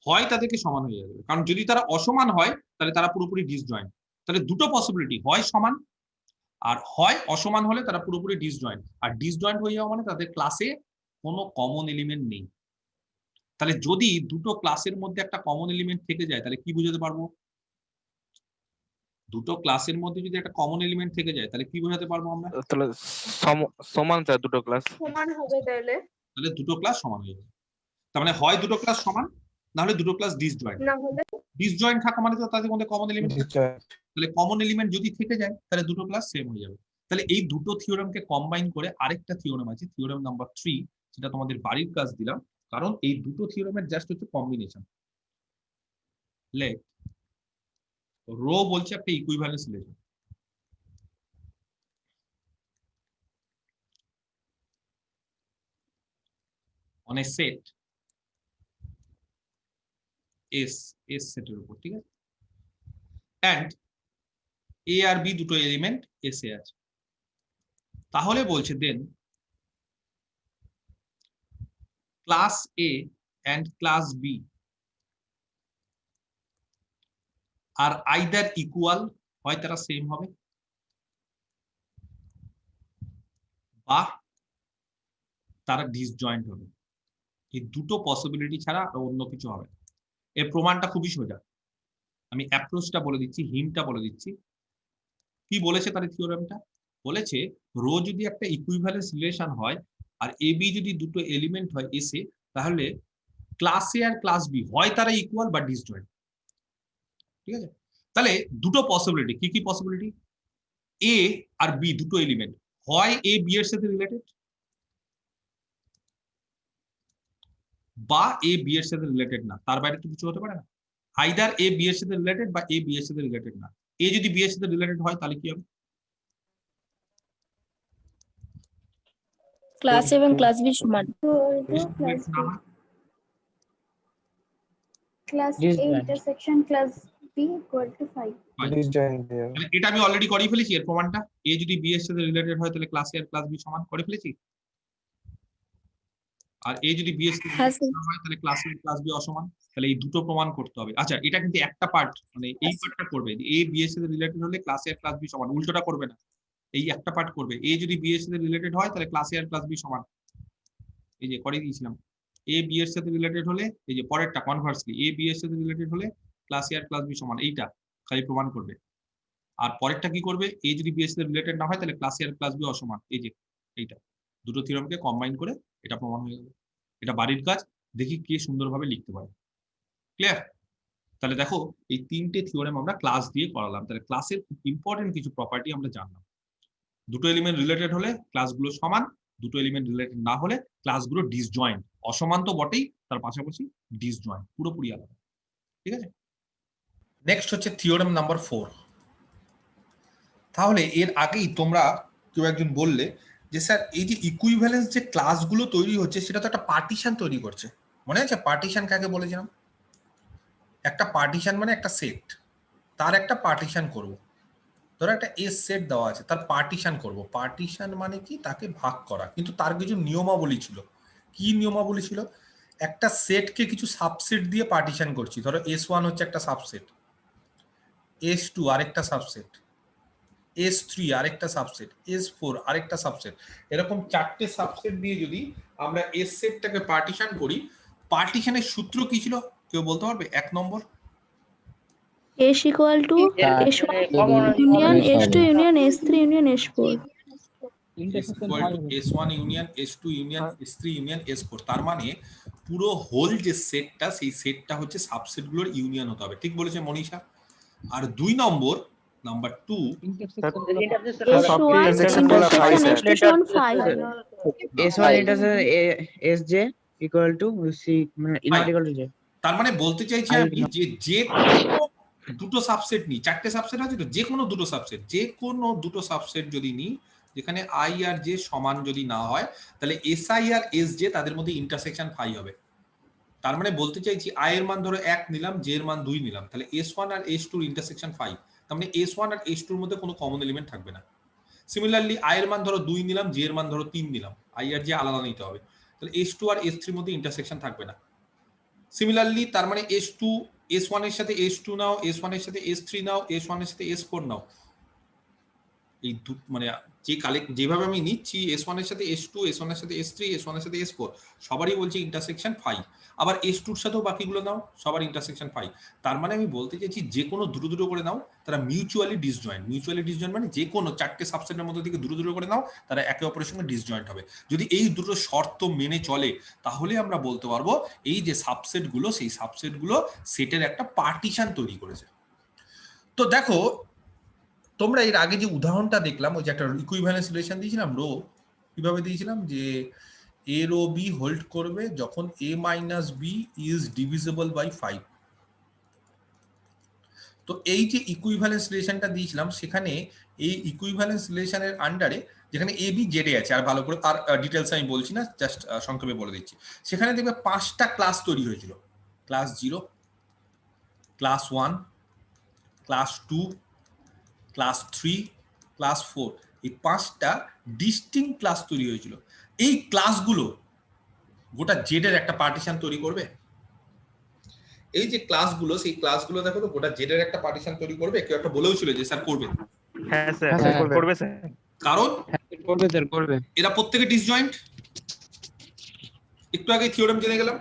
হয় তাদেরকে সমান হয়ে যাবে কারণ যদি তারা অসমান হয় তাহলে তারা পুরোপুরি ডিসজয়েন্ট তাহলে দুটো পসিবিলিটি হয় সমান আর হয় অসমান হলে তারা পুরোপুরি ডিসজয়েন্ট আর ডিসজয়েন্ট হয়ে যাওয়া মানে তাদের ক্লাসে কোনো কমন এলিমেন্ট নেই তাহলে যদি দুটো ক্লাসের মধ্যে একটা কমন এলিমেন্ট থেকে যায় তাহলে কি বুঝাতে পারবো দুটো ক্লাসের মধ্যে যদি একটা কমন এলিমেন্ট থেকে যায় তাহলে কি বোঝাতে পারবো আমরা তাহলে সমান স্যার দুটো ক্লাস সমান হবে তাহলে তাহলে দুটো ক্লাস সমান হয়ে যাবে তার মানে হয় দুটো ক্লাস সমান না হলে দুটো ক্লাস ডিসজয়েন্ট না হলে ডিসজয়েন্ট থাকা মানে তো তাদের মধ্যে কমন এলিমেন্ট তাহলে কমন এলিমেন্ট যদি থেকে যায় তাহলে দুটো ক্লাস সেম হয়ে যাবে তাহলে এই দুটো থিওরেমকে কম্বাইন করে আরেকটা থিওরেম আছে থিওরেম নাম্বার 3 যেটা তোমাদের বাড়ির কাজ দিলাম কারণ এই দুটো থিওরেমের জাস্ট হচ্ছে কম্বিনেশন লেট রো বলছে একটা equivalence relation on a set S সেটের উপর ঠিক আছে এন্ড এ আর বি দুটো এলিমেন্ট এস এ আছে তাহলে বলছে then class A and class B are either equal হয় তারা সেম হবে বা তারা ডিসজয়েন্ট হবে এই দুটো পসিবিলিটি ছাড়া আর অন্য কিছু হবে এর প্রমাণটা খুবই সোজা আমি অ্যাপ্রোচটা বলে দিচ্ছি হিন্টটা বলে দিচ্ছি কি বলেছে তার থিওরেমটা বলেছে রো যদি একটা ইকুইভ্যালেন্স রিলেশন হয় আর এ বি যদি দুটো এলিমেন্ট হয় এসে তাহলে ক্লাস এ আর ক্লাস বি হয় তারা ইকুয়াল বা ডিসজয়েন্ট ঠিক আছে তাহলে দুটো পসিবিলিটি কি কি পসিবিলিটি এ আর বি দুটো এলিমেন্ট হয় এ বি এর সাথে রিলেটেড বা এ বি এর সাথে রিলেটেড না তার বাইরে তো কিছু হতে পারে না আইদার এ বি এর সাথে রিলেটেড বা এ বি এর সাথে রিলেটেড না এ যদি বি এর সাথে রিলেটেড হয় তাহলে কি হবে ক্লাস এ এবং ক্লাস বি সমান। Class A Disjoint. intersection class B equal to 5. তাহলে এটা আমি অলরেডি করে ফেলেছি এর প্রমাণটা। এ যদি বি এর সাথে রিলেটেড হয় তাহলে ক্লাস এ আর ক্লাস বি সমান করে ফেলেছি। আর এ যদি বি এর সাথে হ্যাঁ, related না হয় তাহলে ক্লাস এ ক্লাস বি অসমান। তাহলে এই দুটো প্রমাণ করতে হবে। আচ্ছা, এটা কিন্তু একটা পার্ট, মানে এই পার্টটা করবে, এ বি এর সাথে রিলেটেড হলে ক্লাস এ আর ক্লাস বি সমান, উল্টোটা করবে না। এই একটা পার্ট করবে, এ যদি বি এর সাথে রিলেটেড হয় তাহলে ক্লাস এ আর ক্লাস বি সমান। এই যে করে দিয়েছিলাম, এ বি এর সাথে রিলেটেড হলে, এই যে পরেরটা কনভার্সলি, এ বি এর সাথে রিলেটেড হলে ক্লাস এ আর ক্লাস বি সমান, এইটা খালি প্রমাণ করবে। আর পরেরটা কি করবে, এ যদি বি এর সাথে রিলেটেড না হয় তাহলে ক্লাস এ আর ক্লাস বি অসমান। এই যে এইটা, দুটো থিওরামকে কম্বাইন করে এটা প্রমাণ হয়ে যাবে। এটা বাড়ির কাজ, দেখি কে সুন্দরভাবে লিখতে পারে। ক্লিয়ার? তাহলে দেখো, এই তিনটে থিওরেম আমরা ক্লাস দিয়ে করালাম। তাহলে ক্লাসের খুব ইম্পর্টেন্ট কিছু প্রপার্টি আমরা জানলাম। দুটো এলিমেন্ট রিলেটেড হলে ক্লাসগুলো সমান, দুটো এলিমেন্ট রিলেটেড না হলে ক্লাসগুলো ডিসজয়েন্ট। অসমান তো বটেই, তার পাশাপাশি ডিসজয়েন্ট, পুরোপুরি আলাদা। ঠিক আছে? নেক্সট হচ্ছে থিওরেম নাম্বার 4। তাহলে এর আগেই তোমরা কেউ একজন বললে যে স্যার এই যে ইকুইভ্যালেন্স যে ক্লাসগুলো তৈরি হচ্ছে সেটা তো একটা পার্টিশন তৈরি করছে। মনে আছে পার্টিশন কাকে বলেছিলাম? একটা পার্টিশন মানে একটা সেট, তার একটা পার্টিশন করব। ধরো একটা এস সেট দেওয়া আছে, তার পার্টিশন করব। পার্টিশন মানে কি? তাকে ভাগ করা। কিন্তু তার কিছু নিয়মাবলী ছিল। কি নিয়মাবলী ছিল? একটা সেটকে কিছু সাবসেট দিয়ে পার্টিশন করছি। ধরো S1 হচ্ছে একটা সাবসেট, S2 আরেকটা সাবসেট, S3 আরেকটা সাবসেট, S4 আরেকটা সাবসেট। এরকম চারটে সাবসেট দিয়ে যদি আমরা এস সেটটাকে পার্টিশন করি, পার্টিশনের সূত্র কি ছিল কেউ বলতে পারবে? 1 নম্বর, S equal to S1 union S2 union S3 union S4. S1 union S2 union S3 union S4। তার মানে পুরো হোল যে সেটটা, সেই সেটটা হচ্ছে সাবসেটগুলোর ইউনিয়ন হতে হবে। ঠিক বলেছে মনীষা? আর 2 নম্বর, number 2, S1 intersection S1 5. S1 intersection SJ equal to C, মানে not equal to J। তার মানে বলতে চাইছি আমি যে দুটো সাবসেট নিই, চারটে সাবসেট আছে তো, যে কোনো দুটো সাবসেট, যে কোনো দুটো সাবসেট যদি নিই যেখানে আই আর জে সমান যদি না হয়, তাহলে এস আই আর এস জে তাদের মধ্যে ইন্টারসেকশন ফাই হবে। তার মানে বলতে চাইছি আই এর মান ধরো 1 নিলাম, জে এর মান 2 নিলাম, তাহলে S1 আর S2 ইন্টারসেকশন ফাই। তার মানে S1 আর S2 এর মধ্যে কোনো কমন এলিমেন্ট থাকবে না। সিমিলারলি আই এর মান ধরো 2 নিলাম, জে এর মান ধরো 3 নিলাম, আই আর জে আলাদা নিতে হবে, তাহলে S2 আর S3 এর মধ্যে ইন্টারসেকশন থাকবে না। সিমিলারলি তার মানে S2 S1 এর সাথে S2 নাও, S1 এর সাথে S3 নাও, S1 এর সাথে S4 নাও, এই মানে যে যেভাবে আমি নিচ্ছি S1 এর সাথে S2, S1 এর সাথে S3, S1 এর সাথে S4, সবারই বলছে ইন্টারসেকশন ফাই। আবার S2 এর সাথেও বাকিগুলো নাও, সবার ইন্টারসেকশন ফাই। তার মানে আমি বলতে চাইছি যে কোনো দুটো দুটো করে নাও, তারা মিউচুয়ালি ডিসজয়েন্ট। মিউচুয়ালি ডিসজয়েন্ট মানে যে কোনো চারটে সাবসেটের মধ্যে থেকে দুটো দুটো করে নাও, তারা একে অপরের সঙ্গে ডিসজয়েন্ট হবে। যদি এই দুটো শর্ত মেনে চলে তাহলে আমরা বলতে পারবো এই যে সাবসেটগুলো, সেই সাবসেটগুলো সেটের একটা পার্টিশন তৈরি করেছে। তো দেখো, তোমরা এর আগে যে উদাহরণটা দেখলাম, ওই যে একটা ইকুইভ্যালেন্স রিলেশন দিয়েছিলাম, রো কিভাবে দিয়েছিলাম, যে এ রো বি হোল্ড করবে যখন a minus B is divisible by 5। তো এই যে ইকুইভ্যালেন্স রিলেশনটা দিয়েছিলাম, সেখানে এই ইকুইভ্যালেন্স রিলেশনের আন্ডারে যেখানে এ বি জেডে আছে, আর ভালো করে আর ডিটেলস আমি বলছি না, জাস্ট সংক্ষেপে বলে দিচ্ছি, সেখানে দেখবে 5টা ক্লাস তৈরি হয়েছিল। Class 0, class 1, class 2, class 3, class 4, এই 5টা ডিস্টিংক্ট ক্লাস তৈরি হয়েছিল। এই ক্লাসগুলো গোটা জেড এর একটা পার্টিশন তৈরি করবে। এই যে ক্লাসগুলো, সেই ক্লাসগুলো দেখো তো গোটা জেড এর একটা পার্টিশন তৈরি করবে। কেউ একটা বলেও ছিল যে স্যার করবে। হ্যাঁ স্যার, করবে স্যার। কারণ করবে স্যার, করবে। এরা প্রত্যেকে ডিসজয়েন্ট। একটু আগে থিওরেম জেনে গেলাম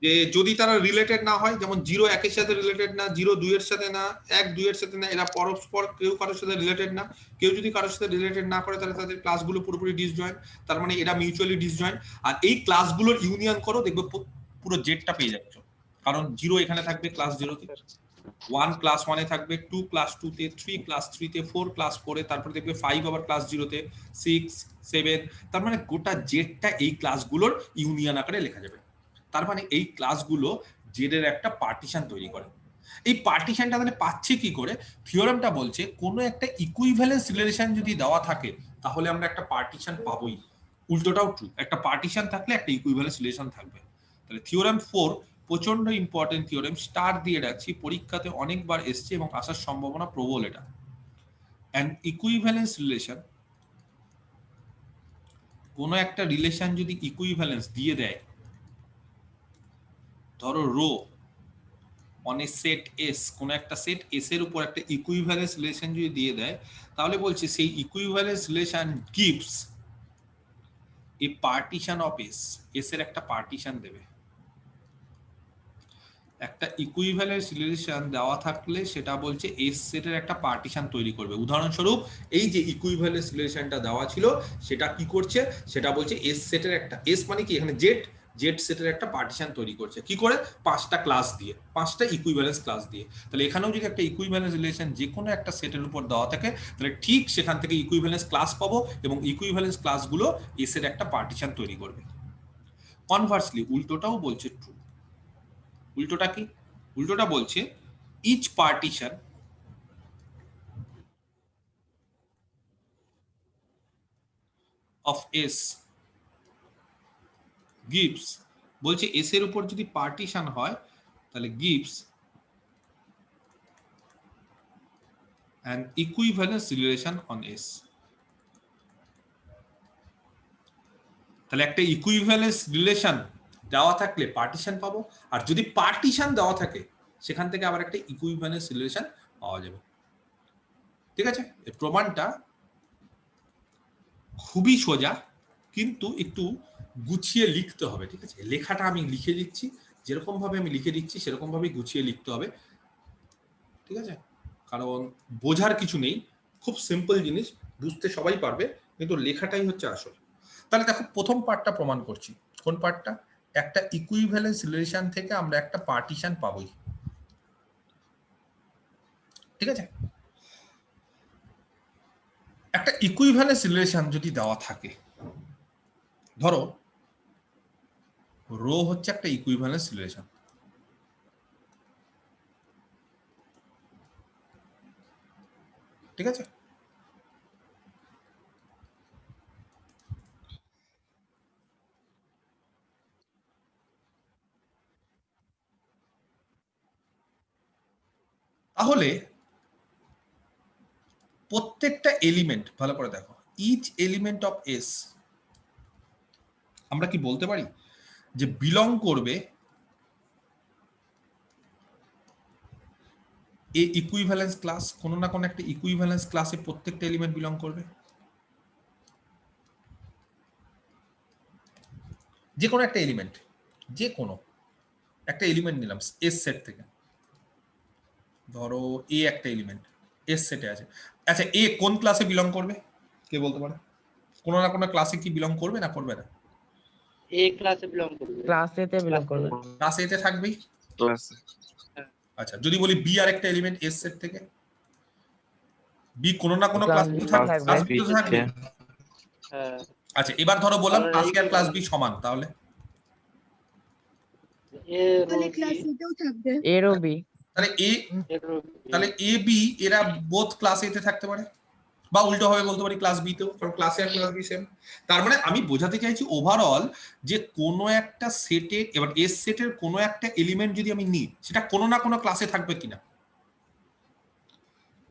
যে যদি তারা রিলেটেড না হয়, যেমন 0 1 এর সাথে রিলেটেড না, 0 2 এর সাথে না, 1 2 এর সাথে না, এরা পরস্পর কেউ কারোর সাথে রিলেটেড না। কেউ যদি কারোর সাথে রিলেটেড না করে তাহলে তাদের ক্লাসগুলো পুরোপুরি ডিসজয়েন্ট। তার মানে এরা মিউচুয়ালি ডিসজয়েন্ট। আর এই ক্লাসগুলোর ইউনিয়ন করো, দেখবে পুরো জেডটা পেয়ে যাচ্ছ। কারণ 0 এখানে থাকবে ক্লাস 0-তে, 1 ক্লাস 1-এ থাকবে, 2 ক্লাস 2-তে, 3 ক্লাস 3-তে, 4 ক্লাস 4-এ, তারপরে দেখবে 5 আবার ক্লাস 0-তে, 6 7। তার মানে গোটা জেডটা এই ক্লাসগুলোর ইউনিয়ন আকারে লেখা যাবে। তার মানে এই ক্লাসগুলো জেড এর একটা পার্টিশন তৈরি করে। এই পার্টিশনটা তাহলে পাচ্ছে কি করে? থিওরেমটা বলছে কোনো একটা ইকুইভ্যালেন্স রিলেশন যদি দেওয়া থাকে তাহলে আমরা একটা পার্টিশন পাবোই। উল্টোটাও ট্রু, একটা পার্টিশন থাকলে একটা ইকুইভ্যালেন্স রিলেশন থাকবে। তাহলে থিওরেম 4 প্রচন্ড ইম্পর্টেন্ট থিওরেম, স্টার দিয়ে রাখছি, পরীক্ষাতে অনেকবার এসছে এবং আসার সম্ভাবনা প্রবল এটা। অ্যান্ড ইকুইভ্যালেন্স রিলেশন, কোনো একটা রিলেশন যদি ইকুইভ্যালেন্স দিয়ে দেয়, ধরো rho on a set S, কোন একটা সেট এস এর উপর একটা ইকুইভ্যালেন্স রিলেশন যদি দিয়ে দেয়, তাহলে বলছে সেই equivalence relation gives a partition of S, S এর একটা পার্টিশন দেবে। একটা ইকুইভ্যালেন্স রিলেশন দেওয়া থাকলে সেটা বলছে এস সেটের একটা পার্টিশন তৈরি করবে। উদাহরণস্বরূপ এই যে ইকুইভ্যালেন্স রিলেশনটা দেওয়া ছিল সেটা কি করছে, সেটা বলছে এস সেটের একটা, এস মানে কি এখানে জেড, জেড সেটের একটা পার্টিশন তৈরি করছে। কি করে? 5টা ক্লাস দিয়ে, 5টা ইকুইভ্যালেন্স ক্লাস দিয়ে। তাহলে এখানেও যদি একটা ইকুইভ্যালেন্স রিলেশন যে কোনো একটা সেটের উপর দেওয়া থাকে, তাহলে ঠিক সেখান থেকে ইকুইভ্যালেন্স ক্লাস পাবো এবং ইকুইভ্যালেন্স ক্লাসগুলো এস এর একটা পার্টিশন তৈরি করবে। কনভার্সলি উল্টোটাও বলছে ট্রু। উল্টোটা কি? উল্টোটা বলছে each partition of S gives, বলছে এস এর উপর যদি পার্টিশন হয় তাহলে gives an equivalence relation on S. তাহলে একটা ইকুইভ্যালেন্স রিলেশন দেওয়া থাকলে পার্টিশন পাবো, আর যদি পার্টিশন দেওয়া থাকে সেখান থেকে আবার একটা ইকুইভ্যালেন্স রিলেশন পাওয়া যাবে। ঠিক আছে? এই প্রমাণটা খুবই সোজা, কিন্তু একটু গুছিয়ে লিখতে হবে। ঠিক আছে? লেখাটা আমি লিখে দিচ্ছি, যেরকম ভাবে আমি লিখে দিচ্ছি সেরকম ভাবে গুছিয়ে লিখতে হবে। ঠিক আছে? কারণ বোঝার কিছু নেই, খুব সিম্পল জিনিস, বুঝতে সবাই পারবে, কিন্তু লেখাটাই হচ্ছে আসল। তাহলে দেখো প্রথম পার্টটা প্রমাণ করছি। কোন পার্টটা? একটা ইকুইভ্যালেন্স রিলেশন থেকে আমরা একটা পার্টিশন পাবোই। ঠিক আছে? একটা ইকুইভ্যালেন্স রিলেশন যদি দেওয়া থাকে, ধরো রো হচ্ছে একটা ইকুইভ্যালেন্স রিলেশন, ঠিক আছে? তাহলে প্রত্যেকটা এলিমেন্ট ভালো করে দেখো, ইচ এলিমেন্ট অফ এস আমরা কি বলতে পারি যে বিলং করবে এ ইকুইভ্যালেন্স ক্লাস, কোনো না কোনো একটা ইকুইভ্যালেন্স ক্লাসে প্রত্যেকটা এলিমেন্ট বিলং করবে। যে কোনো একটা এলিমেন্ট, যে কোনো একটা এলিমেন্ট নিলাম এস সেট থেকে, ধরো এ একটা এলিমেন্ট এস সেটে আছে। আচ্ছা এ কোন ক্লাসে বিলং করবে কে বলতে পারে? কোনো না কোনো ক্লাসে কি বিলং করবে না করবে না? এ ক্লাসে বিলং করবে, ক্লাস এ তে বিলং করবে, ক্লাস এ তে থাকবেই। ক্লাস আচ্ছা যদি বলি বি আর একটা এলিমেন্ট এস সেট থেকে, বি কোনো না কোনো Class ক্লাস B থাকবে, থাকবে। ক্লাস বি তো থাকবে। হ্যাঁ আচ্ছা এবার ধরো বললাম তাহলে ক্লাস এ আর এই ক্লাস বি সমান, তাহলে এ এর ও বি, তাহলে এ, তাহলে এ বি এরা বোথ ক্লাস এ তে থাকতে পারে, বা উল্টো ভাবে বলতে পারি ক্লাস বি তেও, কারণ ক্লাস এ আর ক্লাস বি সেম। তার মানে আমি বোঝাতে চাইছি ওভারঅল যে কোনো একটা সেটে, এবার এস সেটের কোনো একটা এলিমেন্ট যদি আমি নিই সেটা কোনো না কোনো ক্লাসে থাকবে কিনা,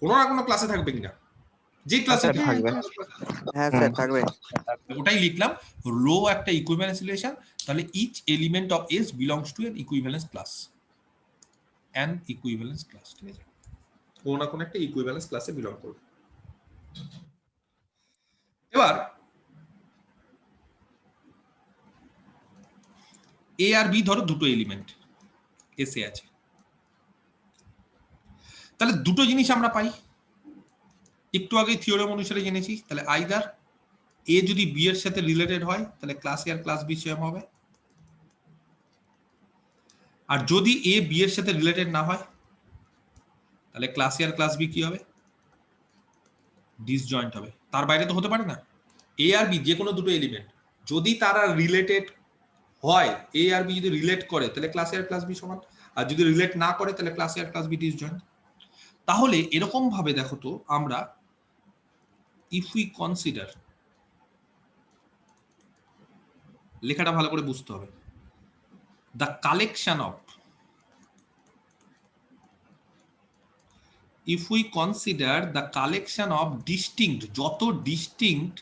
কোনো না কোনো ক্লাসে থাকবে কিনা, যে ক্লাসে থাকবে। হ্যাঁ স্যার থাকবে। ওটাই লিখলাম, রো একটা ইকুইভ্যালেন্স রিলেশন, তাহলে each element of S belongs to an equivalence class, an equivalence class. ঠিক আছে? কোনো না কোনো একটা ইকুইভ্যালেন্স ক্লাসে বিলং করবে। এবার এ আর বি ধরো দুটো এলিমেন্ট এসে আছে, তাহলে দুটো জিনিস আমরা পাই, একটু আগে থিওরেম অনুসারে জেনেছি। তাহলে আইদার এ যদি বি এর সাথে রিলেটেড হয় তাহলে ক্লাস এ আর ক্লাস বি সেম হবে, আর যদি এ বি এর সাথে রিলেটেড না হয় তাহলে ক্লাস এ আর ক্লাস বি কি হবে? ডিসজয়েন্ট হবে। তার বাইরে তো হতে পারে না। এ আর বি যে কোনো দুটো এলিমেন্ট যদি তারা রিলেটেড হয়, এ আর বি যদি রিলেট করে তাহলে ক্লাস এ আর ক্লাস বি সমান, আর যদি রিলেট না করে তাহলে ক্লাস এ আর ক্লাস বি ডিসজয়েন্ট। তাহলে এরকম ভাবে দেখো তো আমরা, ইফ উই কনসিডার লেখাটা ভালো করে বুঝতে হবে। The collection of, if we consider the collection of distinct, যত ডিস্টিংক্ট,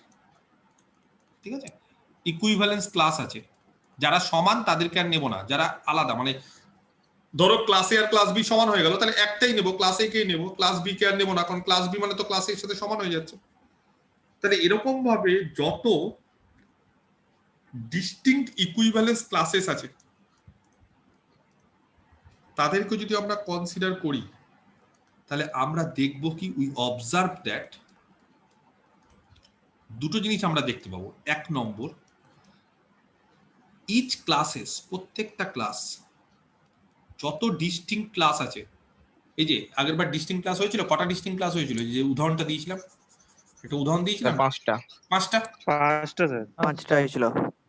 ঠিক আছে, ইকুইভ্যালেন্স ক্লাস আছে, যারা সমান তাদেরকে আর নেব না, যারা আলাদা, মানে ধরো ক্লাস এ আর ক্লাস বি সমান হয়ে গেল, তাহলে একটাই নেব, ক্লাস এ কেই নেব, ক্লাস বি কে আর নেব না, কারণ ক্লাস বি মানে তো ক্লাস এর সাথে সমান হয়ে যাচ্ছে। তাহলে এরকম ভাবে যত ডিস্টিংক্ট ইকুইভ্যালেন্স ক্লাসেস আছে তাদেরকে যদি আমরা কনসিডার করি, তাহলে আমরা দেখব কি, উই অবজার্ভ দ্যাট, দুটো জিনিস আমরা দেখতে পাবো। এক নম্বর, ইচ ক্লাসেস, প্রত্যেকটা ক্লাস, যত ডিস্টিংক্ট ক্লাস আছে, এই যে আগেরবার ডিস্টিংক্ট ক্লাস হয়েছিল, কটা ডিস্টিংক্ট ক্লাস হয়েছিল, যে উদাহরণটা দিয়েছিলাম, একটা উদাহরণ দিয়েছিলাম, 5টা। 5টা, 5টা স্যার, 5টা হয়েছিল।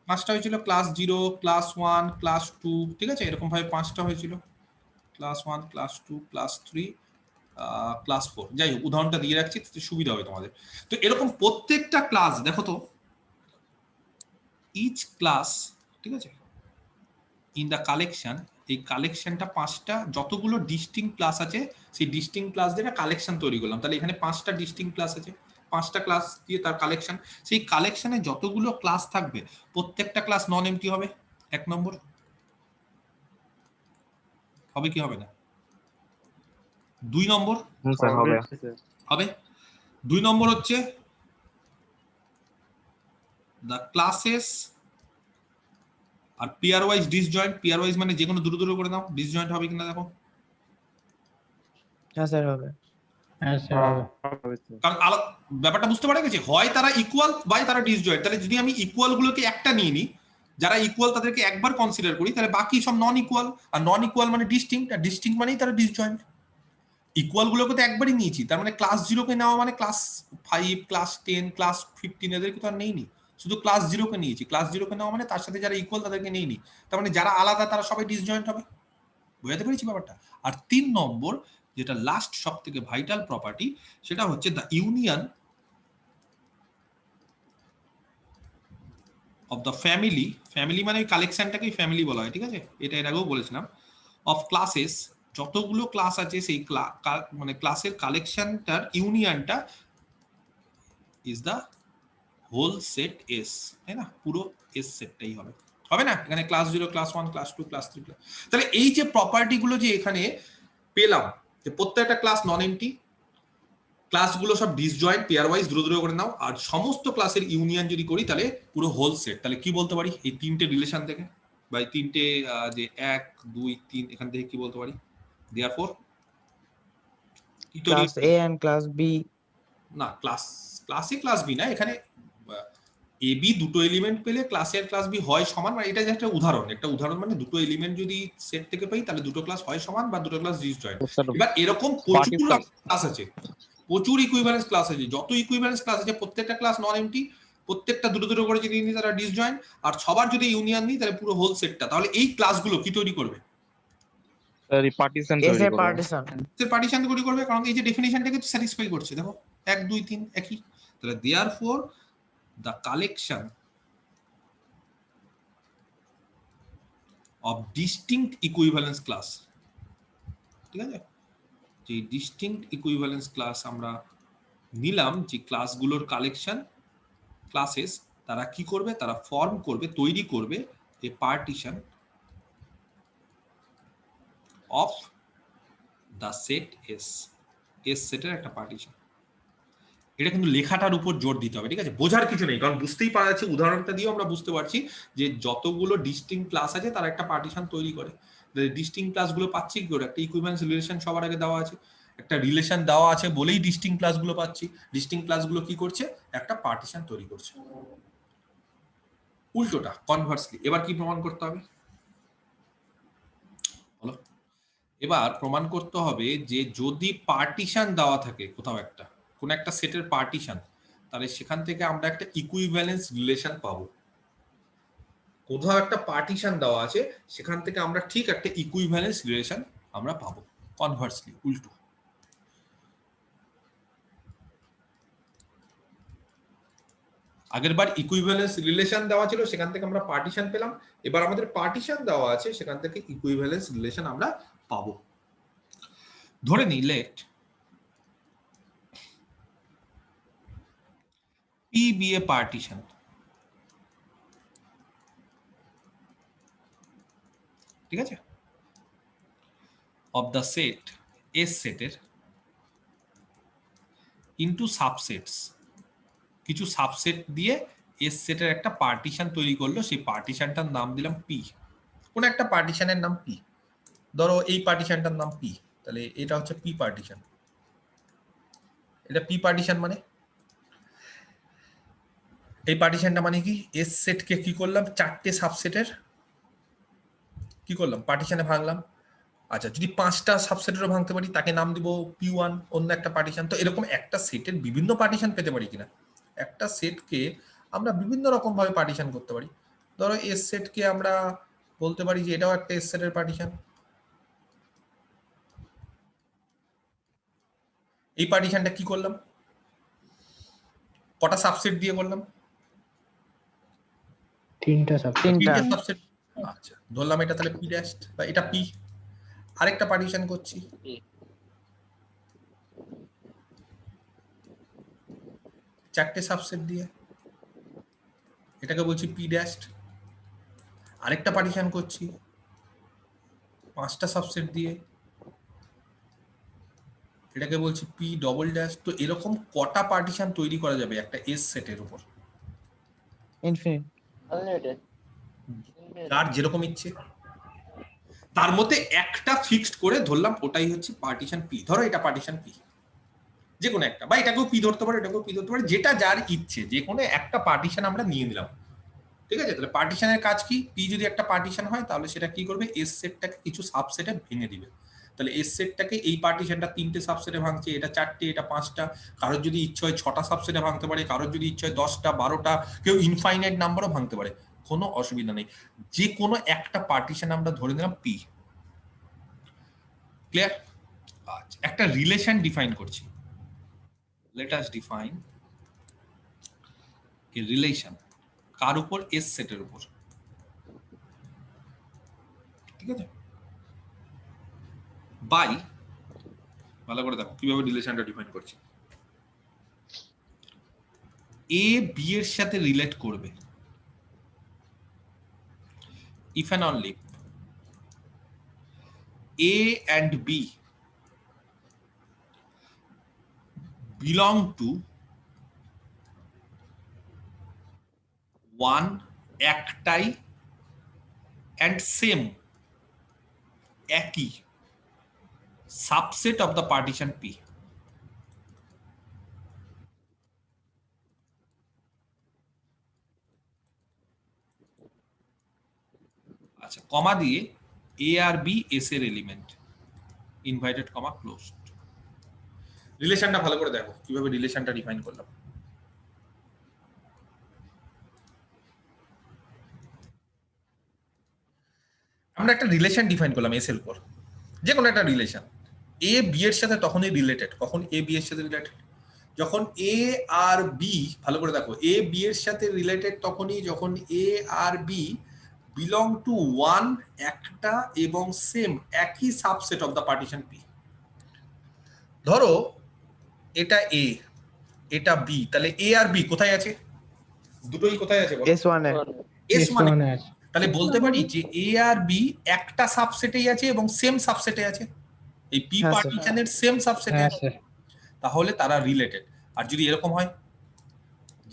5টা হয়েছিল, ক্লাস 0, ক্লাস 1, ক্লাস 2, ঠিক আছে, এরকম ভাবে 5টা হয়েছিল, ক্লাস 1, ক্লাস 2, ক্লাস 3, ক্লাস 4। যাই হোক, উদাহরণটা দিয়ে রাখছি, সুবিধা হবে তোমাদের। তো এরকম প্রত্যেকটা ক্লাস দেখো তো, ইচ ক্লাস, ঠিক আছে, ইন দ্য কালেকশন, এই কালেকশনটা 5টা, যতগুলো ডিস্টিংক্ট ক্লাস আছে সেই ডিস্টিংক্ট ক্লাস দিয়ে কালেকশন তৈরি করলাম। তাহলে এখানে 5টা ডিস্টিংক্ট ক্লাস আছে, 5টা ক্লাস দিয়ে তার কালেকশন, সেই কালেকশনে যতগুলো ক্লাস থাকবে প্রত্যেকটা ক্লাস নন এমটি হবে। 1 নম্বর হবে কি হবে না? 2 নম্বর স্যার হবে। হবে। 2 নম্বর হচ্ছে the classes আর pairwise disjoint, pairwise মানে যে কোনো দুটো দুটো করে নাও, ডিসজয়েন্ট হবে কিনা দেখো। হ্যাঁ স্যার হবে। কারণ ব্যাপারটা বুঝতে পারা গেছে, হয় তারা ইকুয়াল বাই তারা ডিসজয়েন্ট। তাহলে যদি আমি ইকুয়াল গুলোকে একটা নিয়ে নিই, যারা ইকুয়াল তাদেরকে একবার কনসিডার করি, তাহলে বাকি সব নন ইকুয়াল, আর নন ইকুয়াল মানে ডিস্টিংক্ট, আর ডিস্টিংক্ট মানেই তারা ডিসজয়েন্ট। ইকুয়াল গুলোকে তো একবারই নিয়েছি, তার মানে ক্লাস 0 কে নেওয়া মানে ক্লাস 5, ক্লাস 10, ক্লাস 15 এদেরকে তো আর নেইনি, শুধু ক্লাস 0 কে নিয়েছি। ক্লাস 0 কে নেওয়া মানে তার সাথে যারা ইকুয়াল তাদেরকে নেইনি, তার মানে যারা আলাদা তারা সবাই ডিসজয়েন্ট হবে। বুঝতে পেরেছি ব্যাপারটা? আর 3 নম্বর, যেটা লাস্ট সব থেকে ভাইটাল প্রপার্টি, সেটা হচ্ছে the union of the family, family মানে ওই কালেকশনটাকেই ফ্যামিলি বলা হয়, ঠিক আছে, এটা এর আগেও বলেছিলাম, অফ ক্লাসেস, যতগুলো ক্লাস আছে সেই মানে ক্লাসের কালেকশনটার ইউনিয়নটা is the whole set S, তাই না, পুরো এস সেটটাই হবে, হবে না? এখানে ক্লাস 0, ক্লাস 1, ক্লাস 2, ক্লাস 3, তাহলে এই যে প্রপার্টি গুলো যে এখানে পেলাম, যে প্রত্যেকটা ক্লাস নন এমটি, ক্লাসগুলো সব ডিসজয়েন্ট, পেয়ার ওয়াইজ দূরে দূরে করে নাও, আর সমস্ত ক্লাসের ইউনিয়ন যদি করি তাহলে পুরো হোল সেট। তাহলে কি বলতে পারি এই তিনটে রিলেশন থেকে, বা এই তিনটে যে 1, 2, 3 এখান থেকে কি বলতে পারি? Therefore class A and class B, না ক্লাস এ ক্লাস বি না, এখানে এ বি দুটো এলিমেন্ট পেলে ক্লাস এ আর ক্লাস বি হয় সমান, মানে এটা যে একটা উদাহরণ মানে দুটো এলিমেন্ট যদি সেট থেকে পাই তাহলে দুটো ক্লাস হয় সমান বা দুটো ক্লাস ডিসজয়েন্ট। এবার এরকম প্রচুর ক্লাস আছে, প্রচুর ইকুইভ্যালেন্স ক্লাস আছে, যত ইকুইভ্যালেন্স ক্লাস আছে প্রত্যেকটা ক্লাস নন এমটি, প্রত্যেকটা দুটো দুটো করে যদি নিই তারা ডিসজয়েন্ট, আর সবার যদি ইউনিয়ন নিই তাহলে পুরো হোল সেটটা। তাহলে এই ক্লাসগুলো কি তৈরি করবে? পার্টিশন এস তৈরি এ করবে। পার্টিশন তৈরি করবে, কারণ এই যে ডেফিনিশনটাকে স্যাটিসফাই করছে। দেখো 1, 2, 3 একই। তাহলে therefore the collection of distinct equivalence class, ঠিক আছে, যে ডিস্টিংক্ট ইকুইভ্যালেন্স ক্লাস আমরা নিলাম, যে ক্লাসগুলোর কালেকশন ক্লাসেস, তারা কি করবে, তারা ফর্ম করবে, তৈরি করবে a partition of the set S, S সেটের একটা পার্টিশন। এটা কিন্তু লেখাটার উপর জোর দিতে হবে, ঠিক আছে, বোঝার কিছু নেই, কারণ বুঝতেই পারা যাচ্ছে, উদাহরণটা দিয়েও আমরা বুঝতে পারছি যে যতগুলো ডিস্টিংক্ট ক্লাস আছে তারা একটা পার্টিশন তৈরি করে। ডিস্টিংক্ট ক্লাসগুলো পাচ্ছি কি করে? একটা ইকুইভ্যালেন্স রিলেশন সবার আগে দেওয়া আছে, একটা রিলেশন দেওয়া আছে বলেই ডিস্টিংক্ট ক্লাসগুলো পাচ্ছি। ডিস্টিংক্ট ক্লাসগুলো কি করছে? একটা পার্টিশন তৈরি করছে। উল্টোটা কনভার্সলি এবার কি প্রমাণ করতে হবে বলো? এবার প্রমাণ করতে হবে যে যদি পার্টিশন দেওয়া থাকে কোথাও একটা, কোন একটা সেটের পার্টিশন, তাহলে সেখান থেকে আমরা একটা ইকুইভ্যালেন্স রিলেশন পাবো। কোথাও একটা পার্টিশন দেওয়া আছে, সেখান থেকে আমরা ঠিক একটা ইকুইভ্যালেন্স রিলেশন আমরা পাবো। কনভার্সলি উল্টো। আগের বার ইকুইভ্যালেন্স রিলেশন দেওয়া ছিল, সেখান থেকে আমরা পার্টিশন পেলাম। এবার আমাদের পার্টিশন দেওয়া আছে, সেখান থেকে ইকুইভ্যালেন্স রিলেশন আমরা পাবো। ধরে নিই late P be a partition, ঠিক আছে, of the set S সেটের ইনটু সাবসেটস, কিছু সাবসেট দিয়ে এস সেটের একটা পার্টিশন তৈরি করলো, সেই পার্টিশনটার নাম দিলাম পি। কোন একটা পার্টিশনের নাম পি, ধরো এই পার্টিশনটার নাম পি, তাহলে এটা হচ্ছে পি পার্টিশন। এটা পি পার্টিশন মানে এই পার্টিশনটা মানে কি, এস সেটকে কি করলাম, চারটে সাবসেটের কি করলাম, পার্টিশনে ভাঙলাম। আচ্ছা, যদি 5টা সাবসেটেরও ভাঙতে পারি, তাকে নাম দিব P1, অন্য একটা পার্টিশন। তো এরকম একটা সেটের বিভিন্ন পার্টিশন পেতে পারি কিনা, একটা সেটকে আমরা বিভিন্ন রকম ভাবে পার্টিশন করতে পারি। ধরো এস সেটকে আমরা বলতে পারি যে এটাও একটা এস সেটের পার্টিশন। এই পার্টিশনটা কি করলাম, কটা সাবসেট দিয়ে করলাম, 3টা সাবসেট। আচ্ছা, ধরলাম এটা তাহলে পি ড্যাশ বা এটা পি। আরেকটা পার্টিশন করছি, চারটে সাবসেট দিয়ে, এটাকে বলছি পি ড্যাশ। আরেকটা পার্টিশন করছি 5টা সাবসেট দিয়ে, এটাকে বলছি পি ডবল ড্যাশ। তো এরকম কটা পার্টিশন তৈরি করা যাবে একটা এস সেটের উপর, ইনফিনিট। যার যেরকম ইচ্ছে, তার মধ্যে একটা ফিক্সড করে ধরলাম ওটাই হচ্ছে পার্টিশন পি। ধরো এটা পার্টিশন পি, যে কোনো একটা, বা এটাকেও পি ধরতে পারে, এটাকেও পি ধরতে পারে, যেটা যার ইচ্ছে, যে কোনো একটা পার্টিশন আমরা নিয়ে নিলাম, ঠিক আছে। তাহলে পার্টিশনের কাজ কি, পি যদি একটা পার্টিশন হয় তাহলে সেটা কি করবে, এস সেটটাকে কিছু সাবসেটে ভেঙে দিবে। তাহলে এস সেটটাকে এই পার্টিশনটা 3টে সাবসেটে ভাঙছে, এটা 4টে, এটা 5টা, কারোর যদি ইচ্ছে হয় 6টা সাবসেটে ভাঙতে পারে, কারোর যদি ইচ্ছে হয় 10টা 12টা, কেউ ইনফাইনাইট নাম্বারও ভাঙতে পারে, কোনো অসুবিধা নেই। যে কোনো একটা পার্টিশন আমরা ধরে নিলাম পি। ক্লিয়ার? আচ্ছা, একটা রিলেশন ডিফাইন করছি। Let us define a relation, কার উপর, এস সেটের উপর, ঠিক আছে। বাই, ভালো করে দেখো কিভাবে রিলেশনটা ডিফাইন করছি। এ বি এর সাথে রিলেট করবে if and only A and B belong to one, একটাই and same, একই subset of the partition P। আচ্ছা, কমা দিয়ে A আর B S এর এলিমেন্ট, ইনভাইটেড কমা ক্লোজড। রিলেশনটা ভালো করে দেখো কিভাবে রিলেশনটা ডিফাইন করলাম। আমরা একটা রিলেশন ডিফাইন করলাম এস এর উপর, যে কোনো একটা রিলেশন। এ বি এর সাথে তখনই রিলেটেড, কখন এ বি এর সাথে রিলেটেড, যখন এ আর বি, ভালো করে দেখো, এ বি এর সাথে রিলেটেড তখনই যখন এ আর বি বিলং টু ওয়ান, একটা এবং সেম, একই subset of the partition P. ধরো এটা এ, এটা বি, তাহলে এ আর বি কোথায় আছে, দুটোই কোথায় আছে, S1 এ। S1 এ আছে। তাহলে বলতে পারি যে এ আর বি একটা সাবসেটেই আছে এবং সেম সাবসেটে আছে, এই পি হ্যাঁ, স্যার। পার্টিশনের সেম সাবসেটে আছে, তাহলে তারা রিলেটেড। আর যদি এরকম হয়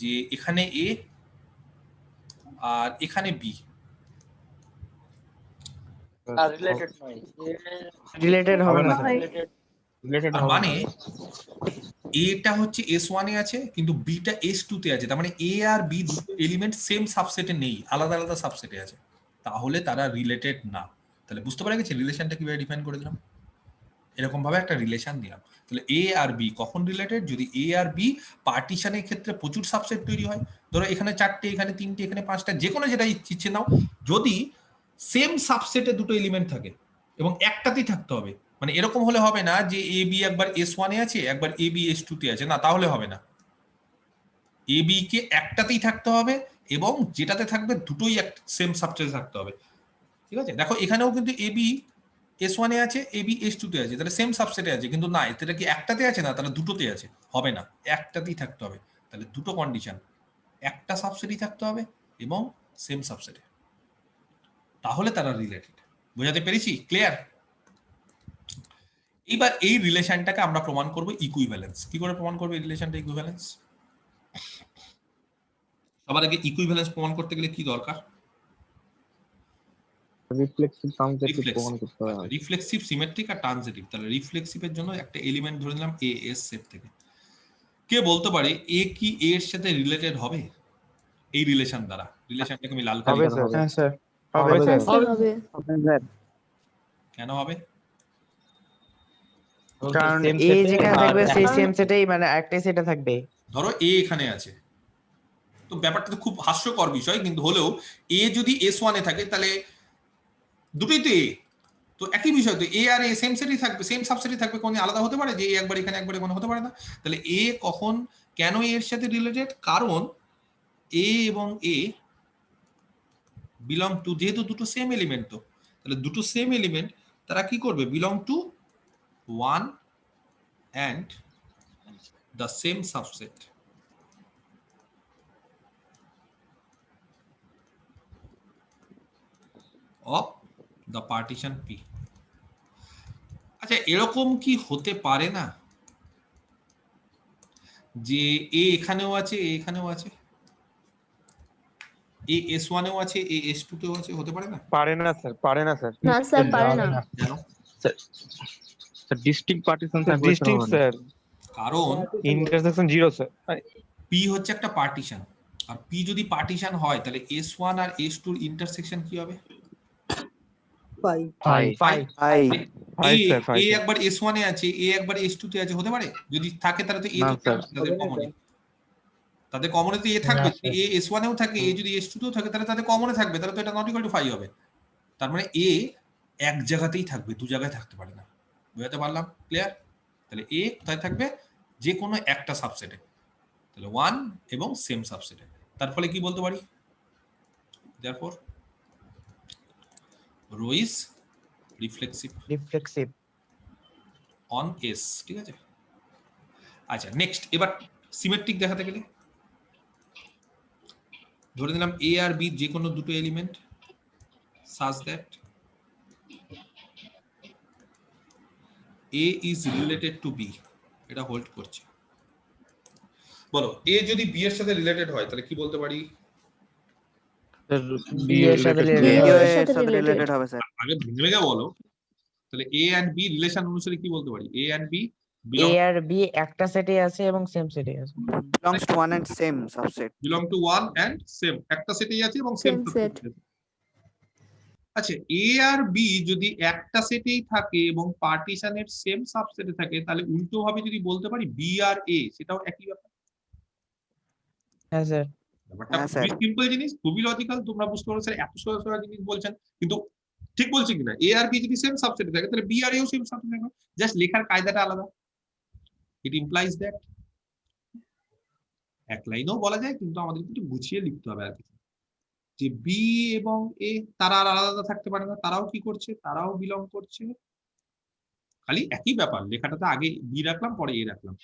যে এখানে এ আর এখানে বি, রিলেটেড হবে না। রিলেটেড তার হবে মানে না। এটা হচ্ছে S1 এ আছে কিন্তু বিটা S2 তে আছে, তার মানে এ আর বি দুটো এলিমেন্ট সেম সাবসেটে নেই, আলাদা আলাদা সাবসেটে আছে, তাহলে তারা রিলেটেড না। তাহলে বুঝতে পারা গেছে রিলেশনটা কিভাবে ডিফাইন করে দিলাম, এরকম ভাবে একটা রিলেশন দিলাম। তাহলে এ আর বি কখন রিলেটেড, যদি এ আর বি পার্টিশনের ক্ষেত্রে প্রচুর সাবসেট তৈরি হয়, ধরো এখানে 4টে, এখানে 3টে, এখানে 5টা, যে কোনো যেটা ইচ্ছে নাও, যদি সেম সাবসেটে দুটো এলিমেন্ট থাকে এবং একটাতেই থাকতে হবে, মানে এরকম হলে হবে না যে এ বি একবার S1 এ আছে একবার এ বি S2 তে আছে, না তাহলে হবে না। এ বি কে একটাতেই থাকতে হবে এবং যেটাতে থাকবে দুটোই সেম সাবসেটে থাকতে হবে। ঠিক আছে, দেখো এখানেও কিন্তু এ বি S1 এ আছে, এ বি S2 তে আছে, তাহলে সেম সাবসেটে আছে, কিন্তু না এটা কি একটাতে আছে না, তাহলে দুটোতে আছে, হবে না, একটাতেই থাকতে হবে। তাহলে দুটো কন্ডিশন, একটা সাবসেটই থাকতে হবে এবং সেম সাবসেটে, তাহলে তারা রিলেটেড। বোঝাতে পেরেছি? ক্লিয়ার? এইবার এই রিলেশনটাকে আমরা প্রমাণ করব ইকুইভ্যালেন্স। কি করে প্রমাণ করব এই রিলেশনটা ইকুইভ্যালেন্স? সবার আগে ইকুইভ্যালেন্স প্রমাণ করতে গেলে কি দরকার? রিফ্লেক্সিভ ট্রানজিটিভ প্রমাণ করতে হবে। রিফ্লেক্সিভ, সিমেট্রিক আর ট্রানজিটিভ। তাহলে রিফ্লেক্সিভের জন্য একটা এলিমেন্ট ধরে নিলাম এ এস সেট থেকে। কে বলতে পারে এ কি এ এর সাথে রিলেটেড হবে এই রিলেশন দ্বারা? রিলেশনটাকে আমি লাল কালি হবে স্যার। হ্যাঁ স্যার হবে হবে স্যার। স্যার, হবে কেন হবে? কারণ এ যেখানে থাকবে সেই সেম সেটেই মানে একটাই সেটে থাকবে। ধরো এ এখানে আছে, তো ব্যাপারটা তো খুব হাস্যকর বিষয়, কিন্তু হলেও এ যদি S1 এ থাকে তাহলে দুটোই তো এ, তো একই বিষয়, তো এ আর এ সেম সেটই থাকবে, সেম সাবসেটই থাকবে, কোনো আলাদা হতে পারে যে এ একবার এখানে একবার এখানে হতে পারে না। তাহলে এ কখন কেন এর সাথে রিলেটেড? কারণ এ এবং এ বিলং টু, যেহেতু দুটো সেম এলিমেন্ট, তো তাহলে দুটো সেম এলিমেন্ট তারা কি করবে? Belong to one and the same subset of the partition P. আচ্ছা, এরকম কি হতে পারে না যে এ এখানেও আছে, এ এখানেও আছে, এ S1 এও আছে, এ S2 তেও আছে? হতে পারে না? পারে না স্যার, পারে না স্যার। না স্যার, পারে না। কেন? স্যার ডিস্টিংক্ট পার্টিশন থাকলে ডিস্টিংক্ট স্যার, কারণ ইন্টারসেকশন 0 স্যার। পি হচ্ছে একটা পার্টিশন, আর পি যদি পার্টিশন হয় তাহলে S1 আর S2 এর ইন্টারসেকশন কি হবে? ফাই ফাই ফাই ফাই এ স্যার, ফাই এ স্যার। একবার S1 এ আছে, এ একবার S2 তে আছে, হতে পারে? যদি থাকে তাহলে তো এ না, তো স্যার। তাদের কমনে, তাদের কমনে তো এ থাকবে। যদি এ S1 এও থাকে, এ যদি S2 তেও থাকে, তাহলে তাদের কমনে থাকবে, তাহলে তো এটা নট ইকুয়াল টু ফাই হবে। তার মানে এ এক জায়গাতেই থাকবে, দু জায়গায় থাকতে পারে না। বুঝাতে পারলাম? ক্লিয়ার? তাহলে এ কোথায় থাকবে? যে কোনো একটা সাবসেটে, তাহলে ওয়ান এবং সেম সাবসেটে। তার ফলে কি বলতে পারি? therefore rho is reflexive reflexive. on S। ঠিক আছে, আচ্ছা নেক্সট, এবার সিমেট্রিক দেখাতে গেলে ধরে নিলাম এ আর বি যে কোনো দুটো element such that A is related to B, এটা হোল্ড করছে। বলো এ যদি বি এর সাথে রিলেটেড হয় তাহলে কি বলতে পারি? বি এর সাথে B related এর হবে। সাথে সাথে related। রিলেটেড হবে স্যার। আগে ভেঙে বলো, তাহলে এ এন্ড বি রিলেশন অনুসারে কি বলতে পারি? এ এন্ড বি এ আর বি একটা সেটে আছে এবং সেম সেটে আছে। belongs to one and same subset. Belong to one and same, একটা সেটেই আছে এবং সেম Same set। আচ্ছা, এ আর বি যদি একটা সেটেই থাকে এবং পার্টিশনের সেম সাবসেটে থাকে, তাহলে উল্টো ভাবে যদি বলতে পারি বি আর এ, সেটাও একই ব্যাপার। হ্যাঁ স্যার। ব্যাপারটা হ্যাঁ, খুবই স্যার। সিম্পল জিনিস, খুবই লজিক্যাল, তোমরা বুঝতে পারো স্যার এত সোজা সোজা জিনিস বলছেন, কিন্তু ঠিক বলছি কিনা? এ আর বি যদি সেম সাবসেটে থাকে তাহলে বি আর এও সেম সাবসেটে থাকবে, জাস্ট লেখার কায়দাটা আলাদা। ইট ইমপ্লাইজ দ্যাট, এক লাইনেও বলা যায়, কিন্তু আমাদের একটু গুছিয়ে লিখতে হবে আর কিছু, যে বি এবং এ তারা আর আলাদা থাকতে পারে না, তারাও কি করছে? তারাও বিলং করছে, খালি একই ব্যাপার, লেখাটাতে আগে বি রাখলাম পরে এ রাখলাম,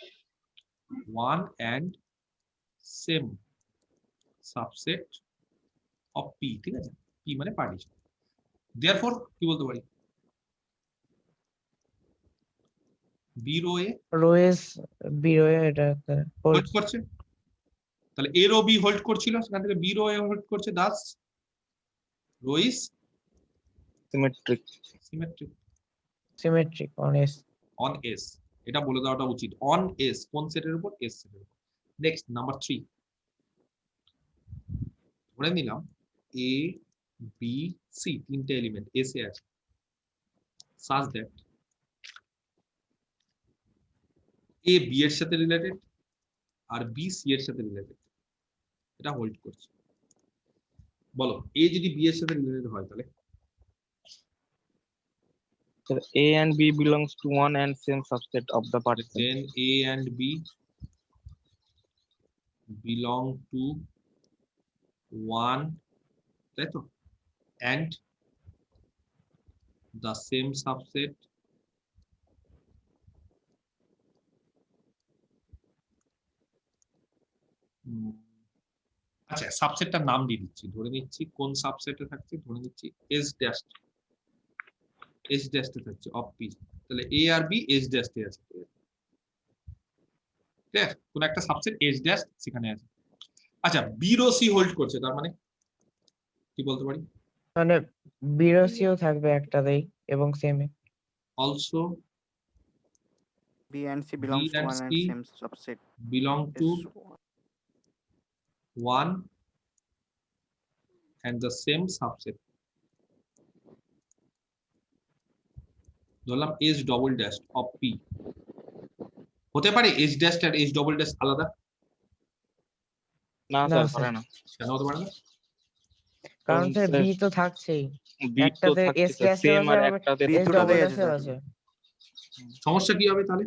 one and same subset of P. ঠিক আছে, পি মানে পার্টিশন। দেয়ারফর কি বলতে পারি? বি রো এ রোয়েস বি রোয়ে এটা হোল্ড করছে, তাহলে এ রো বি হোল্ড করছিল, সেখান থেকে বি রো এ হোল্ড করছে, thus rho is symmetric. Symmetric symmetric on S. On S. এটা বলে দেওয়াটা উচিত, অন এস কোন সেটের উপর? এস সেটের উপর। নেক্সট নাম্বার 3, ধরে নিলাম এ বি সি তিনটে এলিমেন্ট এস এ আছে, such that এ বি এর সাথে রিলেটেড আর বি সি এর সাথে রিলেটেড, এটা হোল্ড করছে। বলো এ যদি বি এর সাথে রিলেটেড হয় তাহলে A and B belongs to one and same subset of the partition. then A and B belong to one, তাই তো, and the same subset আচ্ছা সাবসেটটার নাম দিয়ে দিচ্ছি, ধরে নিচ্ছি কোন সাবসেটে থাকছে, ধরে নিচ্ছি এস ড্যাশ এ থাকছে অফ পি, তাহলে এ আর বি এস ড্যাশ এ আছে, ঠিক আছে, কোন একটা সাবসেট এস ড্যাশ সেখানে আছে। আচ্ছা বি রো সি হোল্ড করছে, তার মানে কি বলতে পারি, মানে বিরসিও থাকবে একটাতেই এবং সেমে। Also B and C belongs to and one and C same subset belong to is one and the same subset, ধরলাম S double dash of P, হতে পারে এস ড্যাশ আর এস ডবল ড্যাশ আলাদা, না না স্যার স্যার, পারে না, কেন হতে পারে না? কারণ স্যার স্যার বি তো থাকছেই, বি তো একটাতে থাকছে এস স্যার, ড্যাশও সেম আছে আর আবার একটাতে B এস দুটোতেই ডবল আছে ড্যাশও স্যার। আছে। সমস্যা কি হবে তাহলে?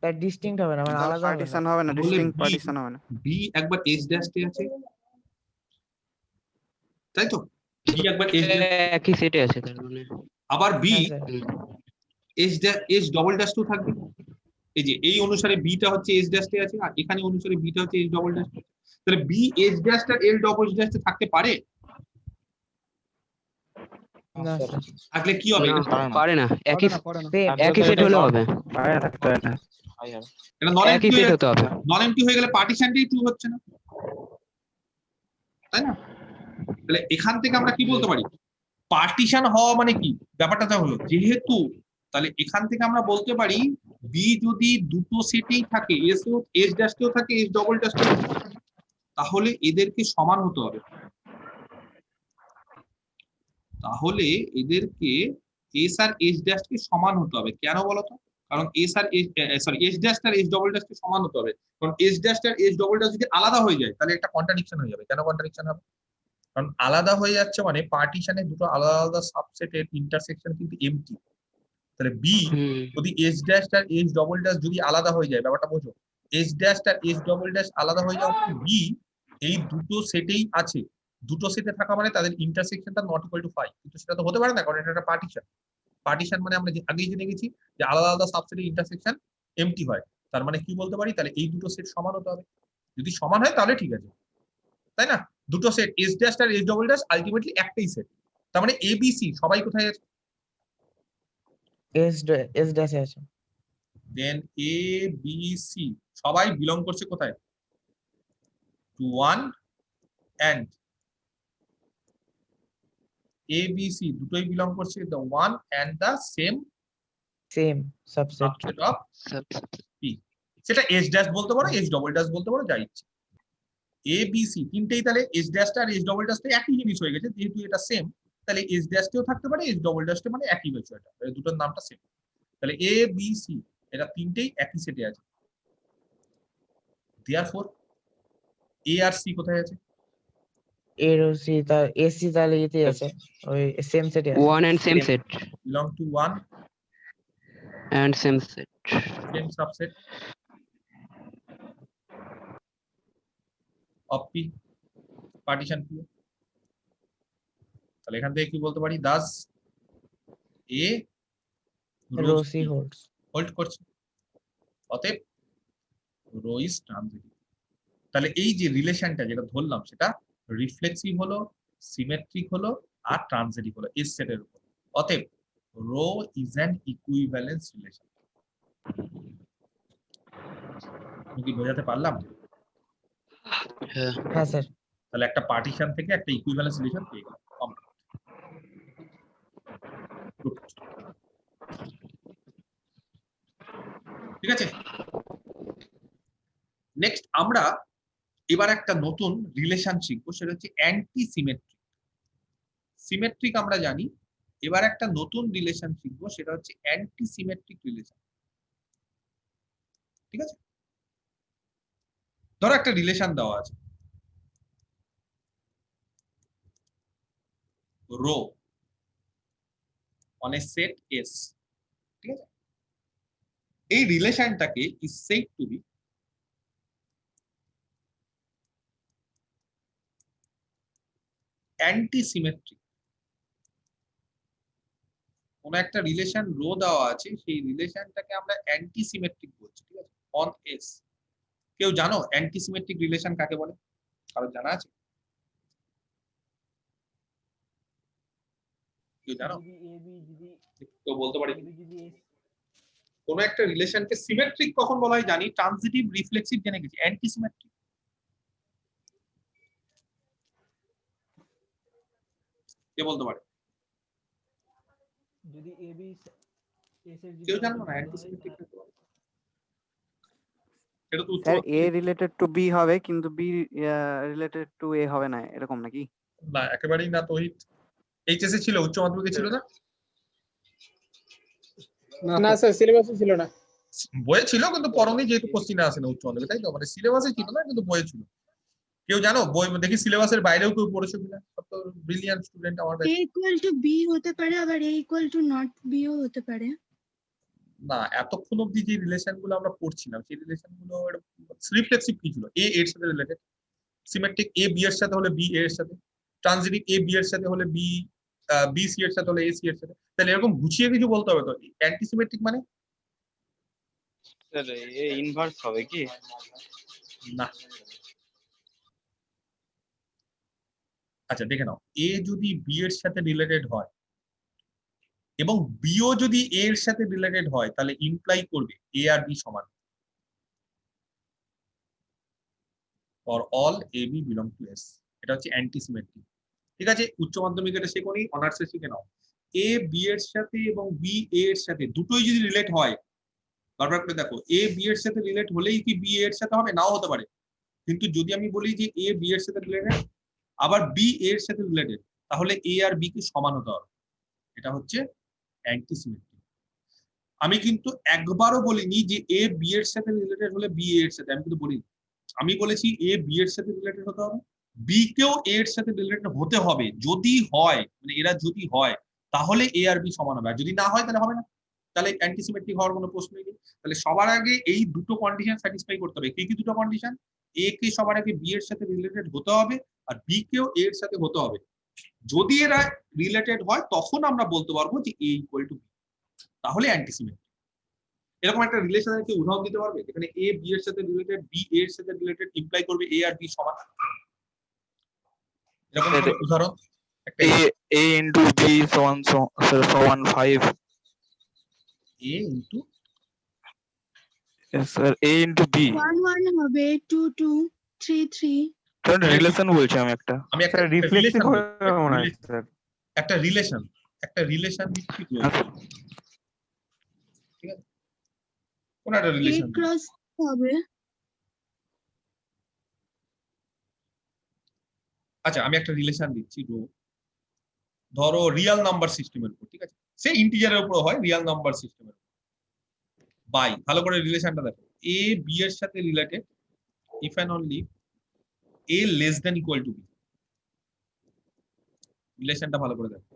তার ডিস্টিংক্ট হবে না, মানে তাহলে আলাদা হবে না। পার্টিশন হবে না, তাহলে ডিস্টিংক্ট B পার্টিশন হবে না। বি একবার এস ড্যাশ এ আছে, তাই তো, বি একবার এস ড্যাশ, একই সেটে আছে তার মানে। আবার বি হ্যাঁ sir, S dash S double dash তো থাকবে, এই যে এই অনুসারে বিটা হচ্ছে এস ড্যাশ এ আছে আর এখানে অনুসারে বিটা হচ্ছে এস ডবল ড্যাশ, তাহলে বি এস ড্যাশ আর এল ডবল ড্যাশ থাকতে পারে, না স্যার স্যার, থাকলে কি হবে? না, এটা পারে না, একই সেম একই সেট হলে হবে, এটা নন একই এমটি সেট হতে হবে। নন এমটি হয়ে গেলে পার্টিশনটাই ট্রু হচ্ছে না, তাই না? তাহলে এখান থেকে আমরা কি বলতে পারি, পার্টিশন হওয়া মানে কি ব্যাপারটা তা হলো, যেহেতু তাহলে এখান থেকে আমরা বলতে পারি বি যদি দুটো সেটেই থাকে, এস এস ড্যাশকেও থাকে এস ডবল ড্যাশকেও থাকে, তাহলে এদেরকে সমান হতে হবে, তাহলে এদেরকে এস আর এস ড্যাশকে সমান হতে হবে, কেন বলতো? কারণ এস আর সরি এস ড্যাশ আর এস ডবল ড্যাশকে সমান হতে হবে, কারণ এস ড্যাশ আর এস ডবল ড্যাশ যদি আলাদা হয়ে যায় তাহলে একটা কন্ট্রাডিকশন হয়ে যাবে। কেন কন্ট্রাডিকশন হবে? কারণ আলাদা হয়ে যাচ্ছে মানে পার্টিশনে দুটো আলাদা আলাদা সাবসেটের ইন্টারসেকশন কিন্তু এমটি, তাহলে বি যদি এস ড্যাশ আর এস ডবল ড্যাশ যদি আলাদা হয়ে যায়, ব্যাপারটা বোঝো, এস ড্যাশ আর এস ডবল ড্যাশ আলাদা হয়ে যাওয়া বি এই দুটো সেটেই আছে, দুটো সেটে থাকা মানে তাদের ইন্টারসেকশনটা নট ইকুয়াল টু 5, কিন্তু সেটা তো হতে পারে না, কারণ এটা একটা পার্টিশন। পার্টিশন মানে আমরা আগেই জেনে গেছি যে আলাদা আলাদা সাবসেটের ইন্টারসেকশন এমটি হয়, তার মানে কি বলতে পারি, তাহলে এই দুটো সেট সমান হতে হবে, যদি সমান হয় তাহলে ঠিক আছে, তাই না? দুটো সেট এস ড্যাশ আর এস ডবল ড্যাশ আলটিমেটলি একটাই সেট, তার মানে এ বি সি সবাই কোথায় আছে? এস ড্যাশে আছে। দেন এ বি সি সবাই বিলং করছে কোথায়? To one and A B C দুটোই বিলং করছে the one and the same same subset. Subset of P, সেটা এস ড্যাশ বলতে পারো, এস ডবল ড্যাশ বলতে পারো, যা ইচ্ছে। এ বি সি তিনটেই তাহলে এস ড্যাশটা আর এস ডবল ড্যাশটা একই জিনিস হয়ে গেছে, যেহেতু এটা সেম তাহলে এস ড্যাশটাও থাকতে পারে, এস ডবল ড্যাশটা মানে একই বিষয়টা, দুটোর নামটা সেম, তাহলে এ বি সি এটা তিনটেই একই সেটে আছে, দেয়ারফর এ আর সি কোথায় আছে? এর ও সি তার এসি তাহলে এতে আছে, ওই সেম সেটে আছে। One and same set belong to one and same set, same subset of P, partition P, তাহলে এখান থেকে কি বলতে পারি, thus A rho C holds. Hold করছে, অতএব রো ইজ ট্রানজিটিভ। তাহলে এই যে রিলেশনটা যেটা ধরলাম সেটা রিফ্লেক্সিভ হলো, সিমেট্রিক হলো আর ট্রানজিটিভ হলো এস সেটের উপর, অতএব rho is an equivalence relation. কি বোঝাতে পারলাম? হ্যাঁ স্যার। তাহলে একটা পার্টিশন থেকে একটা ইকুইভ্যালেন্স রিলেশন পেয়ে গেলাম, ঠিক আছে। নেক্সট আমরা এবার একটা নতুন রিলেশন শিখবো, সেটা হচ্ছে অ্যান্টি সিমেট্রিক। সিমেট্রিক আমরা জানি, এবার একটা নতুন রিলেশন শিখবো, সেটা হচ্ছে অ্যান্টি সিমেট্রিক রিলেশন, ঠিক আছে। ধরো একটা রিলেশন দেওয়া আছে, row on a set S, ঠিক আছে। এই রিলেশনটাকে is said to be anti symmetric. কোন একটা রিলেশন রো দেওয়া আছে, সেই রিলেশনটাকে আমরা অ্যান্টি সিমেট্রিক বলছি, ঠিক আছে, অন এস। কেউ জানো অ্যান্টি সিমেট্রিক রিলেশন কাকে বলে? কারো জানা আছে? কেউ জানো? কেউ বলতে পারে? কোন একটা রিলেশনকে সিমেট্রিক কখন বলা হয় জানি, ট্রানজিটিভ, রিফ্লেক্সিভ জেনে গেছি, অ্যান্টি সিমেট্রিক কে বলতে পারে? যদি এ বি এস এর কেউ জানো না অ্যান্টি সিমেট্রিক কাকে বলে? এটা তো উচ্চ sir A related to B হবে কিন্তু বি রিলেটেড টু এ হবে না, এরকম নাকি? না, একেবারেই না তৌহিদ। এইচএসএ ছিল, উচ্চ মাধ্যমিকে ছিল না? না স্যার সিলেবাসে ছিল না। বইয়ে ছিল কিন্তু পড়নি, যেহেতু কোশ্চিনে আসে না উচ্চ মাধ্যমিকে, তাই তো? মানে সিলেবাসে ছিল না কিন্তু বইয়ে ছিল। কেউ জানো বই দেখি সিলেবাসের বাইরেও কেউ পড়েছো কিনা? সব তো ব্রিলিয়ান্ট স্টুডেন্ট আমার a কাছে। equal to b হতে পারে, আবার a equal to not b ও হতে পারে। না, এতক্ষণ অবধি যে রিলেশন গুলো আমরা পড়ছিলাম সেই রিলেশন গুলো রিফ্লেক্সিভ কি ছিল? এ এর সাথে রিলেটেড, সিমেট্রিক এ বি এর সাথে হলে বি এর সাথে, ট্রানজিটিভ এ বি এর সাথে হলে বি বি সি এর সাথে হলে এ সি এর সাথে। তাহলে এরকম গুছিয়ে কিছু বলতে হবে তো। অ্যান্টিসিমেট্রিক মানে স্যার এ ইনভার্স হবে কি? না। আচ্ছা দেখে নাও, এ যদি বি এর সাথে রিলেটেড হয় এবং বিও যদি এ এর সাথে রিলেটেড হয়, তাহলে ইমপ্লাই করবে এ আর বি সমান। For all A B belong to S, এটা হচ্ছে অ্যান্টিসিমেট্রিক। ঠিক আছে, উচ্চ মাধ্যমিকে এটা শেখো নি, অনার্সে শিখে নাও। এ বি এর সাথে এবং বি এ এর সাথে দুটোই যদি রিলেট হয়, বারবার করে দেখো, এ বি এর সাথে রিলেট হলেই কি বি এর সাথে হবে? নাও হতে পারে। কিন্তু যদি আমি বলি যে এ বি এর সাথে রিলেটেড আবার বি এর সাথে রিলেটেড, তাহলে এ আর বি কে সমান হতে হবে। এটা হচ্ছে অ্যান্টিসিমেট্রিক। আমি কিন্তু একবারও বলিনি যে এ বি এর সাথে রিলেটেড হলে বি এর সাথে, আমি কিন্তু বলিনি। আমি বলেছি এ বি এর সাথে রিলেটেড হতে হবে, বি কেও এ এর সাথে রিলেটেড হতে হবে। যদি হয়, মানে এরা যদি হয়, তাহলে এ আর বি সমান হবে, আর যদি না হয় তাহলে হবে না। তাহলে অ্যান্টিসিমেট্রিক হওয়ার কোনো প্রশ্নই নেই। তাহলে সবার আগে এই দুটো কন্ডিশন স্যাটিসফাই করতে হবে। কি কি দুটো কন্ডিশন? এ কে সবার আগে বি এর সাথে রিলেটেড হতে হবে, আর বি কেও এ এর সাথে হতে হবে। যদি এরা রিলেটেড হয়, তখন আমরা বলতে পারবো যে এ ইকুয়াল টু বি, তাহলে অ্যান্টিসিমেট্রিক। এরকম একটা রিলেশনের কি উদাহরণ দিতে পারবে যেখানে এ বি এর সাথে রিলেটেড, বি এ এর সাথে রিলেটেড, ইমপ্লাই করবে এ আর বি সমান? এরকম কোনো উদাহরণ? a into b সমান 5। এ into Yes, sir. A into B. 1 1 হবে, 2 2 3 3। কারণ রিলেশন বলছি আমি একটা। আমি একটা স্যার রিফ্লেক্সিভ রিলেশন, হবে মনে হয় স্যার। একটা রিলেশন দিচ্ছি, ঠিক আছে? কোন একটা a রিলেশন ক্রস হবে। আচ্ছা আমি একটা রিলেশন দিচ্ছি, ধরো রিয়েল নাম্বার সিস্টেমের উপর, ঠিক আছে? সে ইন্টিজারের উপর হয়, রিয়েল নাম্বার সিস্টেমের বাই। ভালো করে রিলেশনটা দেখো, এ বি এর সাথে related if and only A less than equal to B. রিলেশনটা ভালো করে দেখো,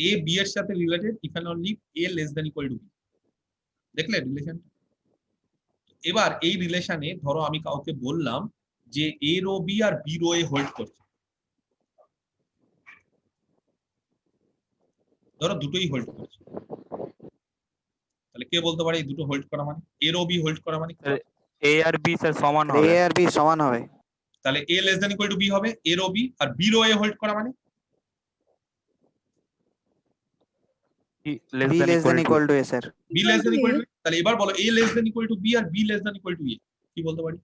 এ বি এর সাথে related if and only A less than equal to B. দেখলে রিলেশন? এবার এই রিলেশনে ধরো আমি কাউকে বললাম যে এ রো বি আর বি রো এ হোল্ড করছে, ধরো দুটোই হোল্ড করছে, তাহলে কে বলতে পারে এই দুটো হোল্ড করা মানে? এ রো বি হোল্ড করা মানে A আর B স্যার সমান এ হবে। আর বি সমান হবে। তাহলে A less than equal to B হবে এ রো বি, আর বি রো এ হোল্ড করা মানে B less than equal to A sir. B less than equal to. তাহলে এবার বলো A less than equal to B আর B less than equal to A, কি বলতে পারি?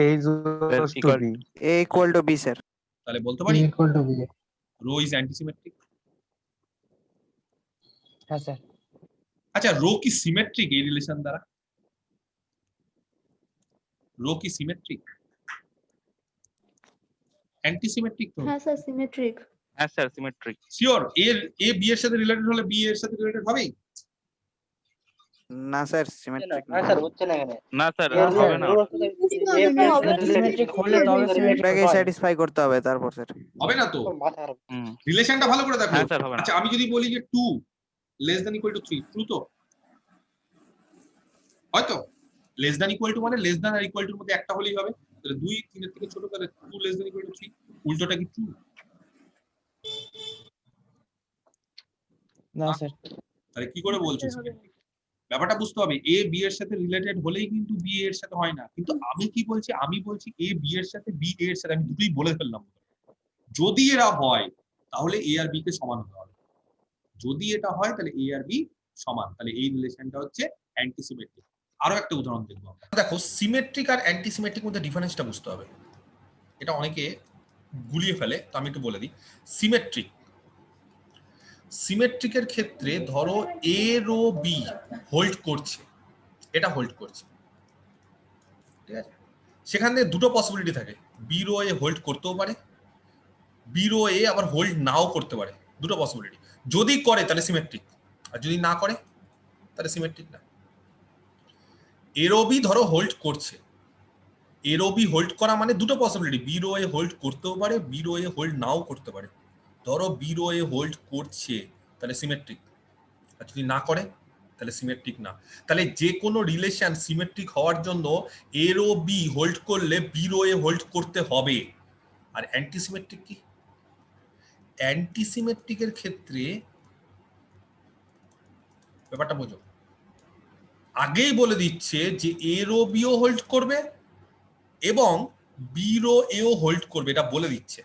A is equals to B. A equal to B sir. তাহলে বলতে পারি equal to B. Row is antisymmetric. হ্যাঁ স্যার। আচ্ছা রো কি সিমেট্রিক এই রিলেশন দ্বারা? রো কি সিমেট্রিক? অ্যান্টিসিমেট্রিক তো। হ্যাঁ স্যার সিমেট্রিক। হ্যাঁ স্যার সিমেট্রিক। শিওর এ বি এর সাথে রিলেটেড হলে বি এর সাথে রিলেটেড হবেই? না স্যার সিমেট্রিক না। স্যার হচ্ছে না এখানে। না স্যার হবে না। সিমেট্রিক হলে তবে সিমেট্রিক এটাকে হয়। স্যাটিসফাই করতে হবে তারপর স্যার। হবে না তো। মাথা খারাপ। রিলেশনটা ভালো করে দেখো। হ্যাঁ স্যার হবে না। আচ্ছা আমি যদি বলি যে 2 less than equal two 3, true তো? হয়তো লেস দ্যান ইকুয়াল টু মানে লেস দ্যান আর ইকুয়াল টুর মধ্যে একটা হলেই হবে। তাহলে 2 3 এর থেকে ছোট, তাহলে 2 লেস দ্যান ইকুয়াল টু 3। উল্টোটা কি ট্রু? না স্যার, তাহলে কি করে বলছো সিমেট্রিক? ব্যাপারটা বুঝতে হবে, এ বি এর সাথে রিলেটেড হলেই কিন্তু বি এর সাথে হয় না। কিন্তু আমি কি বলছি, আমি বলছি এ বি এর সাথে বি এ এর সাথে, আমি দুটোই বলে ফেললাম। যদি এরা হয় তাহলে এ আর বি কে সমান হতে হবে। যদি এটা হয় তাহলে এ আর বি সমান, তাহলে এই রিলেশনটা হচ্ছে অ্যান্টিসিমেট্রিক। আরো একটা উদাহরণ দেখবো আমরা। দেখো সিমেট্রিক আর অ্যান্টিসিমেট্রিক মধ্যে ডিফারেন্সটা বুঝতে হবে, এটা অনেকে গুলিয়ে ফেলে, তো আমি একটু বলে দিই। সিমেট্রিক, সিমেট্রিকের ক্ষেত্রে ধরো এ রো বি হোল্ড করছে, এটা হোল্ড করছে, ঠিক আছে? সেখানে দুটো পসিবিলিটি থাকে, বি রো এ হোল্ড করতেও পারে, বি রো এ আবার হোল্ড নাও করতে পারে, দুটো পসিবিলিটি। যদি করে তাহলে সিমেট্রিক, আর যদি না করে তাহলে সিমেট্রিক না। এরোবি ধরো হোল্ড করছে, এরোবি হোল্ড করা মানে দুটো possibility, B rho A hold করতেও পারে, বি রো এ হোল্ড নাও করতে পারে। ধরো বি রো এ হোল্ড করছে তাহলে সিমেট্রিক, আর যদি না করে তাহলে সিমেট্রিক না। তাহলে যে কোনো রিলেশন সিমেট্রিক হওয়ার জন্য এ রো বি হোল্ড করলে বি রো এ হোল্ড করতে হবে। আর অ্যান্টিসিমেট্রিক কি? অ্যান্টিসিমেট্রিকের ক্ষেত্রে ব্যাপারটা বোঝো, আগেই বলে দিচ্ছে যে এ রো বিও হোল্ড করবে এবং বি রো এও হোল্ড করবে, এটা বলে দিচ্ছে।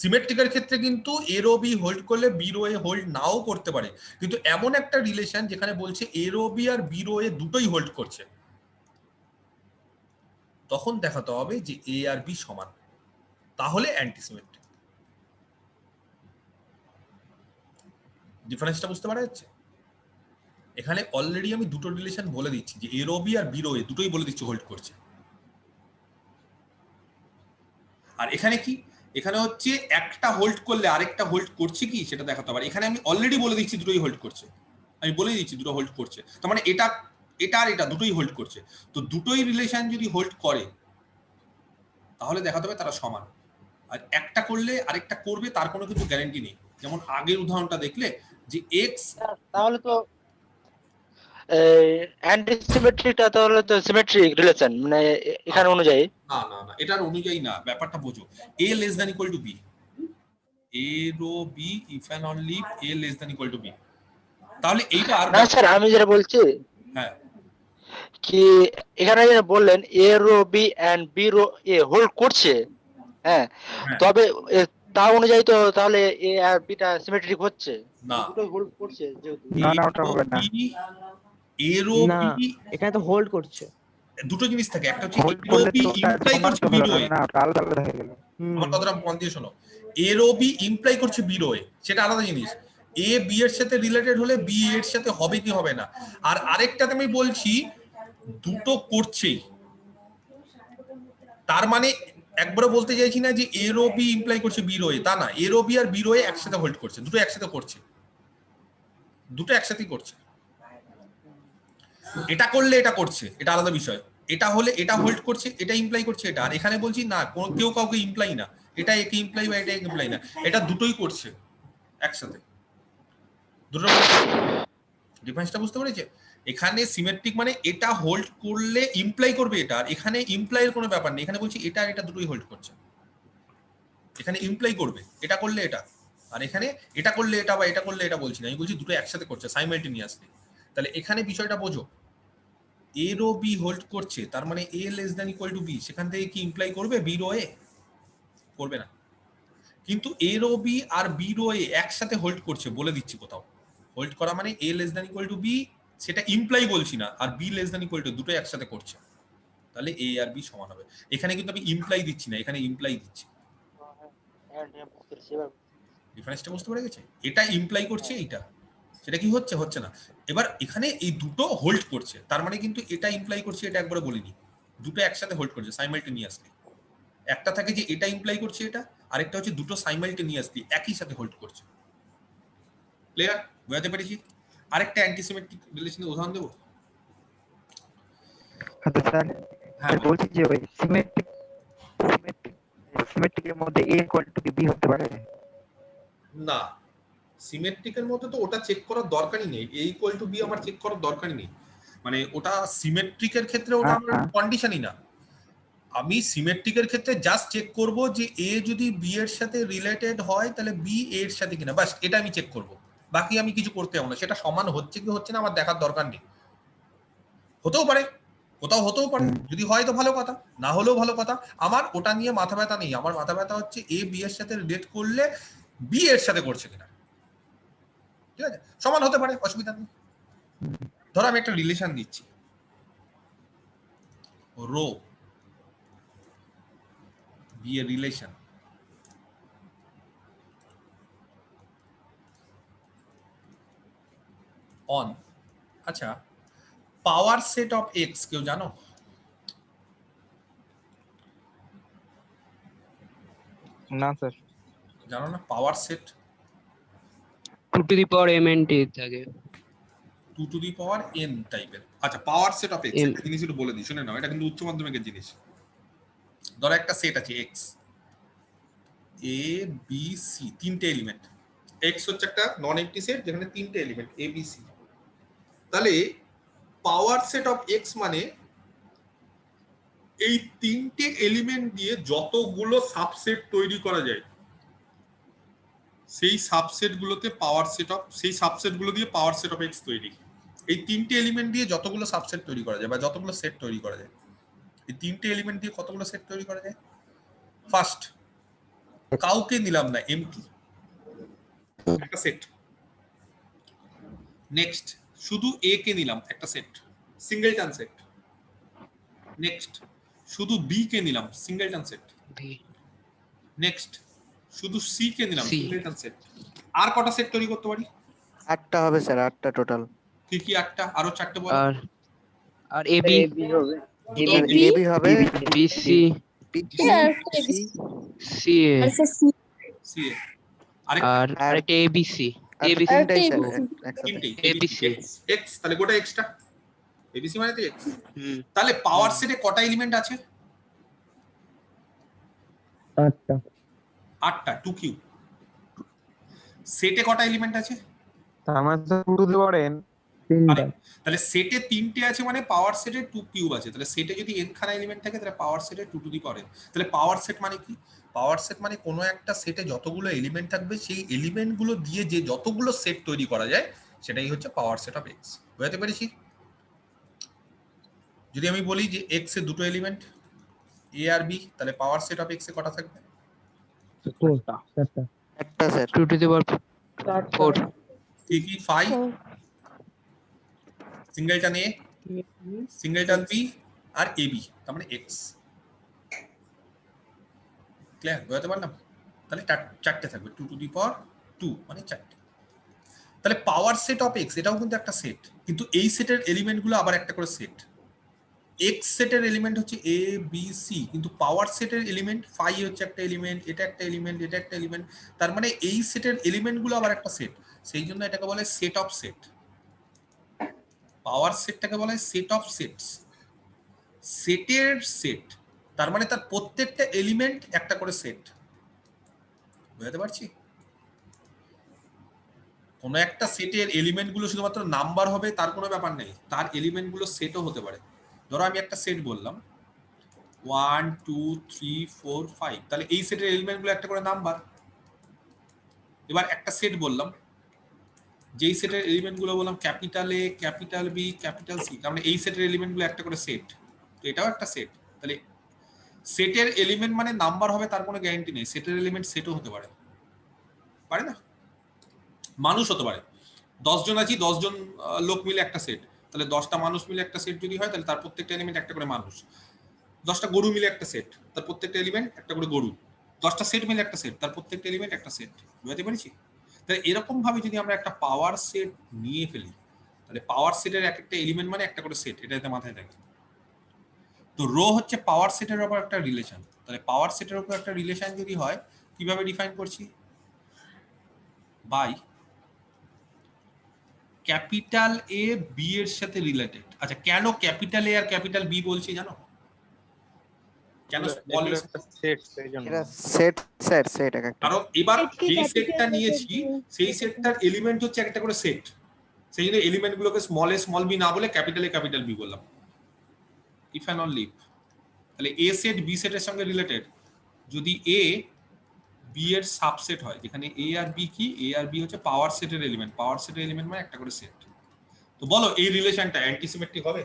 সিমেট্রিকের ক্ষেত্রে কিন্তু এ রো বি হোল্ড করলে বি রো এ হোল্ড নাও করতে পারে, কিন্তু এমন একটা রিলেশন যেখানে বলছে এ রো বি আর বি রো এ দুটোই হোল্ড করছে, তখন দেখাতে হবে যে এ আর বি সমান, তাহলে অ্যান্টিসিমেট্রিক। ডিফারেন্সটা বুঝতে পারা যাচ্ছে? এখানে অলরেডি আমি দুটো রিলেশন বলে দিচ্ছি যে এ রো বি আর বি রো এ দুটোই বলে দিচ্ছি হোল্ড করছে। আর এখানে কি, এখানে হচ্ছে একটা হোল্ড করলে আরেকটা হোল্ড করছে কি সেটা দেখাতে হবে। এখানে আমি অলরেডি বলে দিচ্ছি দুটোই হোল্ড করছে, আমি বলে দিচ্ছি দুটো হোল্ড করছে, তার মানে এটা এটা আর এটা দুটোই হোল্ড করছে। তো দুটোই রিলেশন যদি হোল্ড করে তাহলে দেখাতে হবে তারা সমান। আর একটা করলে আরেকটা করবে তার কোনো কিছু গ্যারান্টি নেই। যেমন আগের উদাহরণটা দেখলে যে এক্স, তাহলে তো অ্যান্টিসিমেট্রিকটা তাহলে তো সিমেট্রিক রিলেশন মানে এখানে অনুযায়ী। না না না, এটার অনুযায়ী না, ব্যাপারটা বোঝো। A less than equal to B, A rho B if and only A less than equal to B. তাহলে এইবার না স্যার, আমি যেটা বলছি হ্যাঁ কি এখানে যেটা বললেন A rho B and B rho A hold করছে, হ্যাঁ, হ্যাঁ। তবে তা অনুযায়ী তো তাহলে এ আর বিটা সিমেট্রিক হচ্ছে, না, দুটোই হোল্ড করছে যেহেতু। না না ওটা হবে না, এ রো না বি এখানে তো হোল্ড করছে। দুটো জিনিস থাকে, একটা হচ্ছে হোল্ড এ রো করলে বি তো ওটা ইমপ্লাই সমান করছে তো বি হলো রো এ। না, ওটা আলাদা আলাদা হয়ে গেল। আমার কথাটা মন দিয়ে শোনো, এ রো বি ইমপ্লাই করছে বি রো এ, সেটা আলাদা জিনিস। এ বি এর সাথে রিলেটেড হলে বি এর সাথে হবে কি হবে না। আর আরেকটাতে আমি বলছি দুটো করছেই, তার মানে একবারও বলতে চাইছি না যে এ রো বি ইমপ্লাই করছে বি রো এ, তা না। এ রো বি আর বি রো এ একসাথে হোল্ড করছে, দুটো একসাথে করছে, দুটো একসাথেই করছে। এটা করলে এটা করছে, এটা আলাদা বিষয়। এটা হলে এটা হোল্ড করছে, এটা ইমপ্লাই করছে এটা। আর এখানে বলছি না, কেউ কাউকে ইমপ্লাই না, এটা একে ইমপ্লাই বা এটা একে ইমপ্লাই না, এটা দুটোই করছে একসাথে। দুটো ডিফারেন্সটা বুঝতে পেরেছে? এখানে সিমেট্রিক মানে এটা হোল্ড করলে ইমপ্লাই করবে এটা, আর এখানে ইমপ্লাইয়ের কোনো ব্যাপার নেই। এখানে বলছি এটা আর এটা দুটোই হোল্ড করছে, এখানে ইমপ্লাই করবে, এটা করলে এটা, আর এখানে এটা করলে এটা বা এটা করলে এটা বলছি না, আমি বলছি দুটো একসাথে করছে সাইমালটেনিয়াসলি। তাহলে এখানে বিষয়টা বোঝো, এ রো বি হোল্ড করছে তার মানে A less than equal to B, সেখান থেকে কি ইমপ্লাই করবে বি রো এ? করবে না। কিন্তু এ রো বি আর বি রো এ একসাথে হোল্ড করছে, বলে দিচ্ছি কোথাও হোল্ড করা মানে A less than equal to B, সেটা ইমপ্লাই বলছি না, আর B less than equal to, দুটো একসাথে করছে, তাহলে এ আর বি সমান হবে। এখানে কিন্তু আমি ইমপ্লাই দিচ্ছি না, এখানে ইমপ্লাই দিচ্ছি। ডিফারেন্সটা বুঝতে পেরে গেছে? এটা ইমপ্লাই করছে এইটা, সেটা কি হচ্ছে? হচ্ছে না। এবার এখানে এই দুটো হোল্ড করছে, তার মানে কিন্তু এটা ইমপ্লাই করছে, এটা একবারে বলিনি, দুটো একসাথে হোল্ড করছে সাইমালটেনিয়াসলি। একটা থাকে যে এটা ইমপ্লাই করছে এটা, আরেকটা হচ্ছে দুটো সাইমালটেনিয়াসলি একই সাথে হোল্ড করছে। ক্লিয়ার? বুঝাতে পেরেছি? আরেকটা অ্যান্টিসিমেট্রিক রিলেশনের উদাহরণ দেবো। আচ্ছা স্যার, হ্যাঁ বলছি যে ওই সিমেট্রিকের মধ্যে এ ইকুয়াল টু বি হতে পারে না, সিমেট্রিকের মধ্যে তো ওটা চেক করার দরকারই নেই, এ ইকুয়াল টু বি আমার চেক করার দরকারই নেই, মানে ওটা সিমেট্রিকের ক্ষেত্রে ওটা আমার কন্ডিশনই না। আমি সিমেট্রিকের ক্ষেত্রে জাস্ট চেক করব যে এ যদি বি এর সাথে রিলেটেড হয় তাহলে বি এ এর সাথে কিনা, বাস এটা আমি চেক করব। বাকি আমি কিছু করতে হবে না, সেটা সমান হচ্ছে কি হচ্ছে না আমার দেখার দরকার নেই। হতেও পারে, কোথাও হতেও পারে, যদি হয় তো ভালো কথা, না হলেও ভালো কথা। আমার ওটা নিয়ে মাথা ব্যথা নেই, আমার মাথা ব্যথা হচ্ছে এ বি এর সাথে রিলেট করলে বি এর সাথে করছে কিনা। ঠিক আছে, সমান হতে পারে, অসুবিধা নেই। ধরো আমি একটা রিলেশন দিচ্ছি, রো বি এর রিলেশন অন, আচ্ছা পাওয়ার সেট অফ এক্স কেউ জানো? না স্যার। জানো না power set? 2 to the power m n t থাকে। 2 টু দি পাওয়ার n টাইপের। আচ্ছা power set of x M। একটা জিনিস একটু বলে দিই, শুনে নাও, এটা কিন্তু উচ্চ মাধ্যমিকের জিনিস। ধরো একটা সেট আছে এক্স, এ বি সি, তিনটে এলিমেন্ট। এক্স হচ্ছে একটা নন এম্পটি সেট যেখানে তিনটে এলিমেন্ট এ বি সি। তাহলে পাওয়ার সেট অফ এক্স মানে এই তিনটে এলিমেন্ট দিয়ে যতগুলো সাবসেট তৈরি করা যায় সেই সাবসেট গুলোতে পাওয়ার সেট অফ, সেই সাবসেট গুলো দিয়ে পাওয়ার সেট অফ এক্স তৈরি। এই তিনটে এলিমেন্ট দিয়ে যতগুলো সাবসেট তৈরি করা যায় বা যতগুলো সেট তৈরি করা যায়, এই তিনটে এলিমেন্ট দিয়ে কতগুলো সেট তৈরি করা যায়? ফার্স্ট কাউকে নিলাম না, এমটি, একটা সেট। নেক্সট শুধু এ কে নিলাম, একটা সেট, সিঙ্গেলটন সেট। নেক্সট শুধু বি কে নিলাম, সিঙ্গেলটন সেট। নেক্সট শুধু সি কে নিলাম, C। Singleton set. আর কটা সেট তৈরি করতে পারি? 8টা হবে স্যার, 8টা টোটাল। কি কি 8টা? আরো 4টে বলো। আর ab হবে, এবি হবে, bc বিসি, ca সি এ আরেকটা আর আরেকটা abc আর abc তিনটাই স্যার একসাথে। তিনটে ABC। এক্স, তাহলে গোটা এক্সটা এবিসি মানে তো এক্স। হুম। তাহলে পাওয়ার সেটে কটা এলিমেন্ট আছে? 8টা 8টা, 2 কিউব। সেটে কটা এলিমেন্ট আছে? আমার তো 2 to the power n। 3টা তাহলে সেটে 3টে আছে মানে পাওয়ার সেটে 2 কিউব আছে। তাহলে সেটে যদি n খানা এলিমেন্ট থাকে তাহলে পাওয়ার সেটে 2 টু দি পাওয়ার n। তাহলে পাওয়ার সেট মানে কি? পাওয়ার সেট মানে কোনো একটা সেটে যতগুলো এলিমেন্ট থাকবে সেই এলিমেন্ট গুলো দিয়ে যে যতগুলো সেট তৈরি করা যায় সেটাই হচ্ছে পাওয়ার সেট অফ এক্স। বুঝতে পেরেছি? যদি আমি বলি যে এক্স এর দুটো এলিমেন্ট এ আর বি, তাহলে পাওয়ার সেট অফ এক্স এ কটা থাকবে? 4টা একটা স্যার। 2 to the power 4 কি কি? 5 singleton A, singleton B R A B, তার মানে এক্স। ক্লিয়ার? বুঝতে পারলাম? তাহলে 4টে থাকবে, 2 টু দি পাওয়ার 2 মানে 4টে। তাহলে পাওয়ার সেট অফ এক্স এটাও কিন্তু একটা সেট, কিন্তু এই সেটের এলিমেন্ট গুলো আবার একটা করে সেট। এক্স সেটের এলিমেন্ট হচ্ছে এ বি সি, কিন্তু পাওয়ার সেটের এলিমেন্ট 5 হচ্ছে একটা এলিমেন্ট, এটা একটা এলিমেন্ট, এটা একটা এলিমেন্ট। তার মানে এই সেটের এলিমেন্ট গুলো আবার একটা সেট, সেই জন্য এটাকে বলে সেট অফ সেট। পাওয়ার সেটটাকে বলা হয় সেট অফ সেটস, সেটের সেট। তার মানে তার প্রত্যেকটা এলিমেন্ট একটা করে সেট। বুঝতে পারছি? কোন একটা সেটের এলিমেন্ট গুলো শুধুমাত্র নাম্বার হবে তার কোনো ব্যাপার নেই, তার এলিমেন্ট গুলো সেটও হতে পারে। ধরো আমি একটা সেট বললাম 1 2 3 4 5, তাহলে এই সেটের এলিমেন্ট গুলো একটা করে নাম্বার। এবার একটা সেট বললাম, যেই সেটের এলিমেন্ট গুলো বললাম capital A, capital B, capital C, তার মানে এই সেটের এলিমেন্ট গুলো একটা করে সেট। তো এটাও একটা সেট। তাহলে সেটের এলিমেন্ট মানে নাম্বার হবে তার কোনো গ্যারান্টি নেই, সেটের এলিমেন্ট সেটও হতে পারে, পারে না? মানুষ হতে পারে, 10 জন আছি, 10 জন লোক মিলে একটা সেট, তাহলে 10টা মানুষ মিলে একটা সেট যদি হয় তাহলে তার প্রত্যেকটা এলিমেন্ট একটা করে মানুষ। 10টা গরু মিলে একটা সেট, তার প্রত্যেকটা এলিমেন্ট একটা করে গরু। 10টা সেট মিলে একটা সেট, তার প্রত্যেকটা এলিমেন্ট একটা সেট। বুঝতে পেরেছি? তাহলে এরকম ভাবে যদি আমরা একটা পাওয়ার সেট নিয়ে ফেলি তাহলে পাওয়ার সেটের এক একটা এলিমেন্ট মানে একটা করে সেট, এটা এতে মাথায় থাকে। তো রো হচ্ছে পাওয়ার সেটের উপর একটা রিলেশন। তাহলে পাওয়ার সেটের উপর একটা রিলেশন যদি হয় কিভাবে ডিফাইন করছি? বাই ক্যাপিটাল এ বি এর সাথে রিলেটেড। আচ্ছা কেন ক্যাপিটাল এ আর ক্যাপিটাল বি বলছি জানো? কেন স্মল এ? সেট সেই জন্য। এটা সেট স্যার, সেট একটা। কারণ এবার যে সেটটা নিয়েছি সেই সেটটার এলিমেন্ট হচ্ছে একটা করে সেট, সেই জন্য এলিমেন্ট গুলোকে স্মল এ স্মল বি না বলে ক্যাপিটাল এ ক্যাপিটাল বি বললাম। ইফ অ্যান্ড অনলি তাহলে এ সেট বি সেটের সঙ্গে রিলেটেড যদি এ বি এর সাবসেট হয়, যেখানে এ আর বি কি, এ আর বি হচ্ছে পাওয়ার সেটের এলিমেন্ট, পাওয়ার সেটের এলিমেন্ট মানে একটা করে সেট। তো বলো এই রিলেশনটা অ্যান্টিসিমেট্রিক হবে?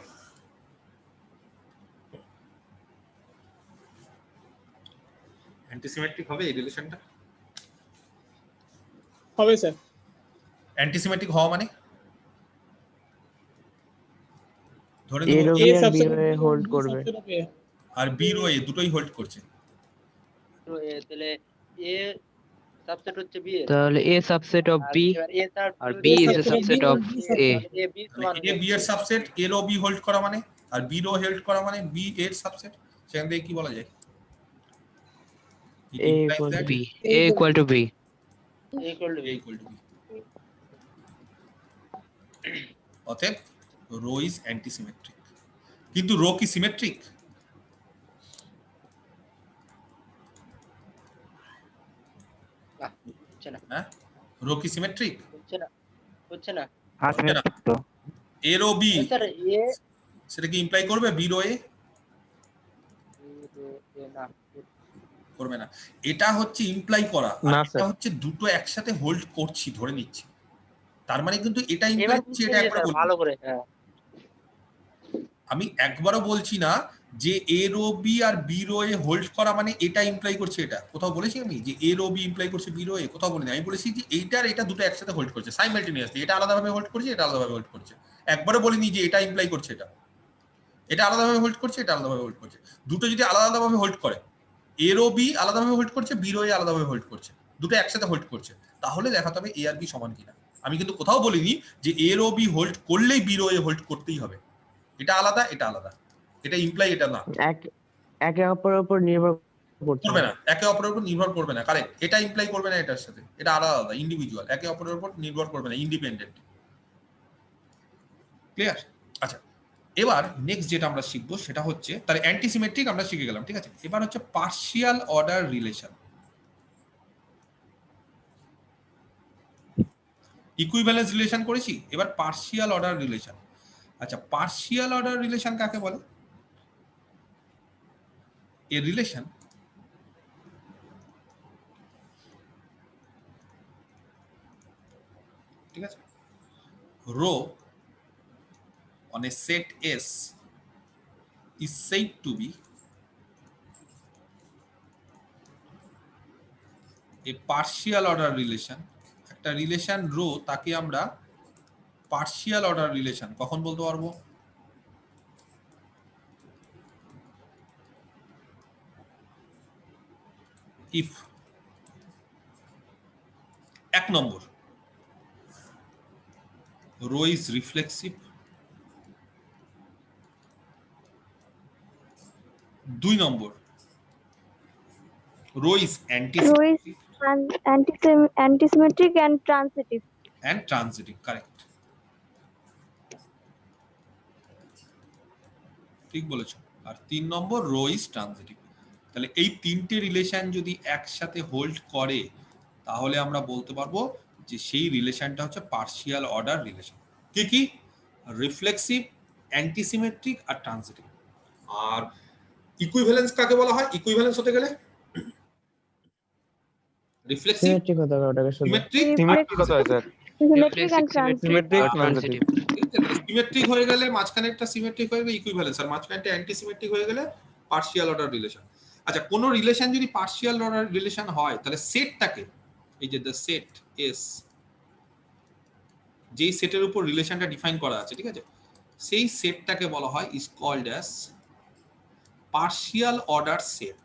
অ্যান্টিসিমেট্রিক হবে এই রিলেশনটা? হবে স্যার। অ্যান্টিসিমেট্রিক হওয়া মানে ধরে এ নেব রো এ বি আর বি রো এ হোল্ড করবে আর বি রো এ দুটোই হোল্ড করছে। তো তাহলে এ সাবসেট হচ্ছে বি এর, তাহলে এ সাবসেট অফ আর বি এবার এ তার আর B is a subset of A. A B সমান এ বি এর subset, A rho B hold করা মানে, আর বি রো হোল্ড করা মানে বি এর সাবসেট। সেখান থেকে কি বলা যায়? It A implies equal that B A equal to B. A equal to A equal to B. অতএব রো ইজ অ্যান্টিসিমেট্রিক। কিন্তু রো কি সিমেট্রিক? হচ্ছে না, হ্যাঁ, রো কি সিমেট্রিক? হচ্ছে না, হচ্ছে না আসিমেট্রিক তো। A row B sir. এ সেটা কি ইমপ্লাই করবে বি রো এ? না করবে না। এটা হচ্ছে ইমপ্লাই করা, আর না, এটা স্যার। হচ্ছে দুটো একসাথে হোল্ড করছি ধরে নিচ্ছি। তার মানে কিন্তু এটা এবার ইমপ্লাই করছি, এটা একবার বলছি। ভালো করে, হ্যাঁ আমি একবারও বলছি না যে এ রো বি আর বি রো এ হোল্ড করা মানে এটা ইমপ্লাই করছে। এটা কোথাও বলেছি আমি যে এ রো বি ইমপ্লাই করছে বি রো এ? কোথাও বলিনি। আমি বলেছি যে এইটার এটা দুটো একসাথে হোল্ড করছে সাইমালটেনিয়াসলি, এটা আলাদাভাবে হোল্ড করছে, এটা আলাদাভাবে হোল্ড করছে। একবারও বলিনি যে এটা ইমপ্লাই করছে এটা, এটা আলাদাভাবে হোল্ড করছে, এটা আলাদাভাবে হোল্ড করছে। দুটো যদি আলাদা আলাদাভাবে হোল্ড করে, এ রো বি আলাদাভাবে হোল্ড করছে, বি রো এ আলাদাভাবে হোল্ড করছে, দুটো একসাথে হোল্ড করছে, তাহলে দেখাতে হবে এ আর বি সমান কিনা। আমি কিন্তু কোথাও বলিনি যে এ রো বি হোল্ড করলেই বি রো এ হোল্ড করতেই হবে। এটা আলাদা, এটা আলাদা, এটা ইমপ্লাই, এটা না। একে অপরের উপর নির্ভর করবে না, একে অপরের উপর নির্ভর করবে না। কারেক্ট, এটা ইমপ্লাই করবে না এটার সাথে, এটা আলাদা আলাদা ইন্ডিভিজুয়াল, একে অপরের উপর নির্ভর করবে না, ইন্ডিপেন্ডেন্ট। ক্লিয়ার? আচ্ছা, এবার নেক্সট যেটা আমরা শিখবো সেটা হচ্ছে, তাহলে অ্যান্টিসিমেট্রিক আমরা শিখে গেলাম, ঠিক আছে। এবার হচ্ছে partial order relation. Equivalence relation করেছি, এবার পার্শিয়াল অর্ডার রিলেশন। আচ্ছা, পার্শিয়াল অর্ডার রিলেশন কাকে বলে? এ রিলেশন ঠিক আছে, rho on a set S is said to be a partial order relation। একটা রিলেশন রো, তাকে আমরা পার্শিয়াল অর্ডার রিলেশন কখন বলতে পারবো? If 1 number rho is reflexive, 2 number rho is antisymmetric antisymmetric and transitive. and transitive, correct, ঠিক বলেছো। আর 3 নম্বর rho is transitive। তাহলে এই তিনটে রিলেশন যদি একসাথে হোল্ড করে তাহলে আমরা বলতে পারবো যে সেই রিলেশনটা হচ্ছে পার্শিয়াল অর্ডার রিলেশন। কি কি? রিফ্লেক্সিভ, অ্যান্টিসিমেট্রিক আর ট্রানজিটিভ। আর ইকুইভ্যালেন্স কাকে বলা হয়? ইকুইভ্যালেন্স হতে গেলে রিফ্লেক্সিভ, সিমেট্রিক হতে হবে ওটাকে শুধু। সিমেট্রিক, সিমেট্রিক কত হয় sir? Symmetric and transitive. Symmetric আর ট্রানজিটিভ। সিমেট্রিক হয়ে গেলে মাঝখানেরটা সিমেট্রিক হয়ে গেলে ইকুইভ্যালেন্স, আর মাঝখানেরটা অ্যান্টিসিমেট্রিক হয়ে গেলে পার্শিয়াল অর্ডার রিলেশন। আচ্ছা, কোন রিলেশন যদি পার্শিয়াল অর্ডার রিলেশন হয় তাহলে সেটটাকে, এই যে দ্য সেট এস, যেই সেটের উপর রিলেশনটা ডিফাইন করা আছে, ঠিক আছে, সেই সেটটাকে বলা হয় is called as partial order set.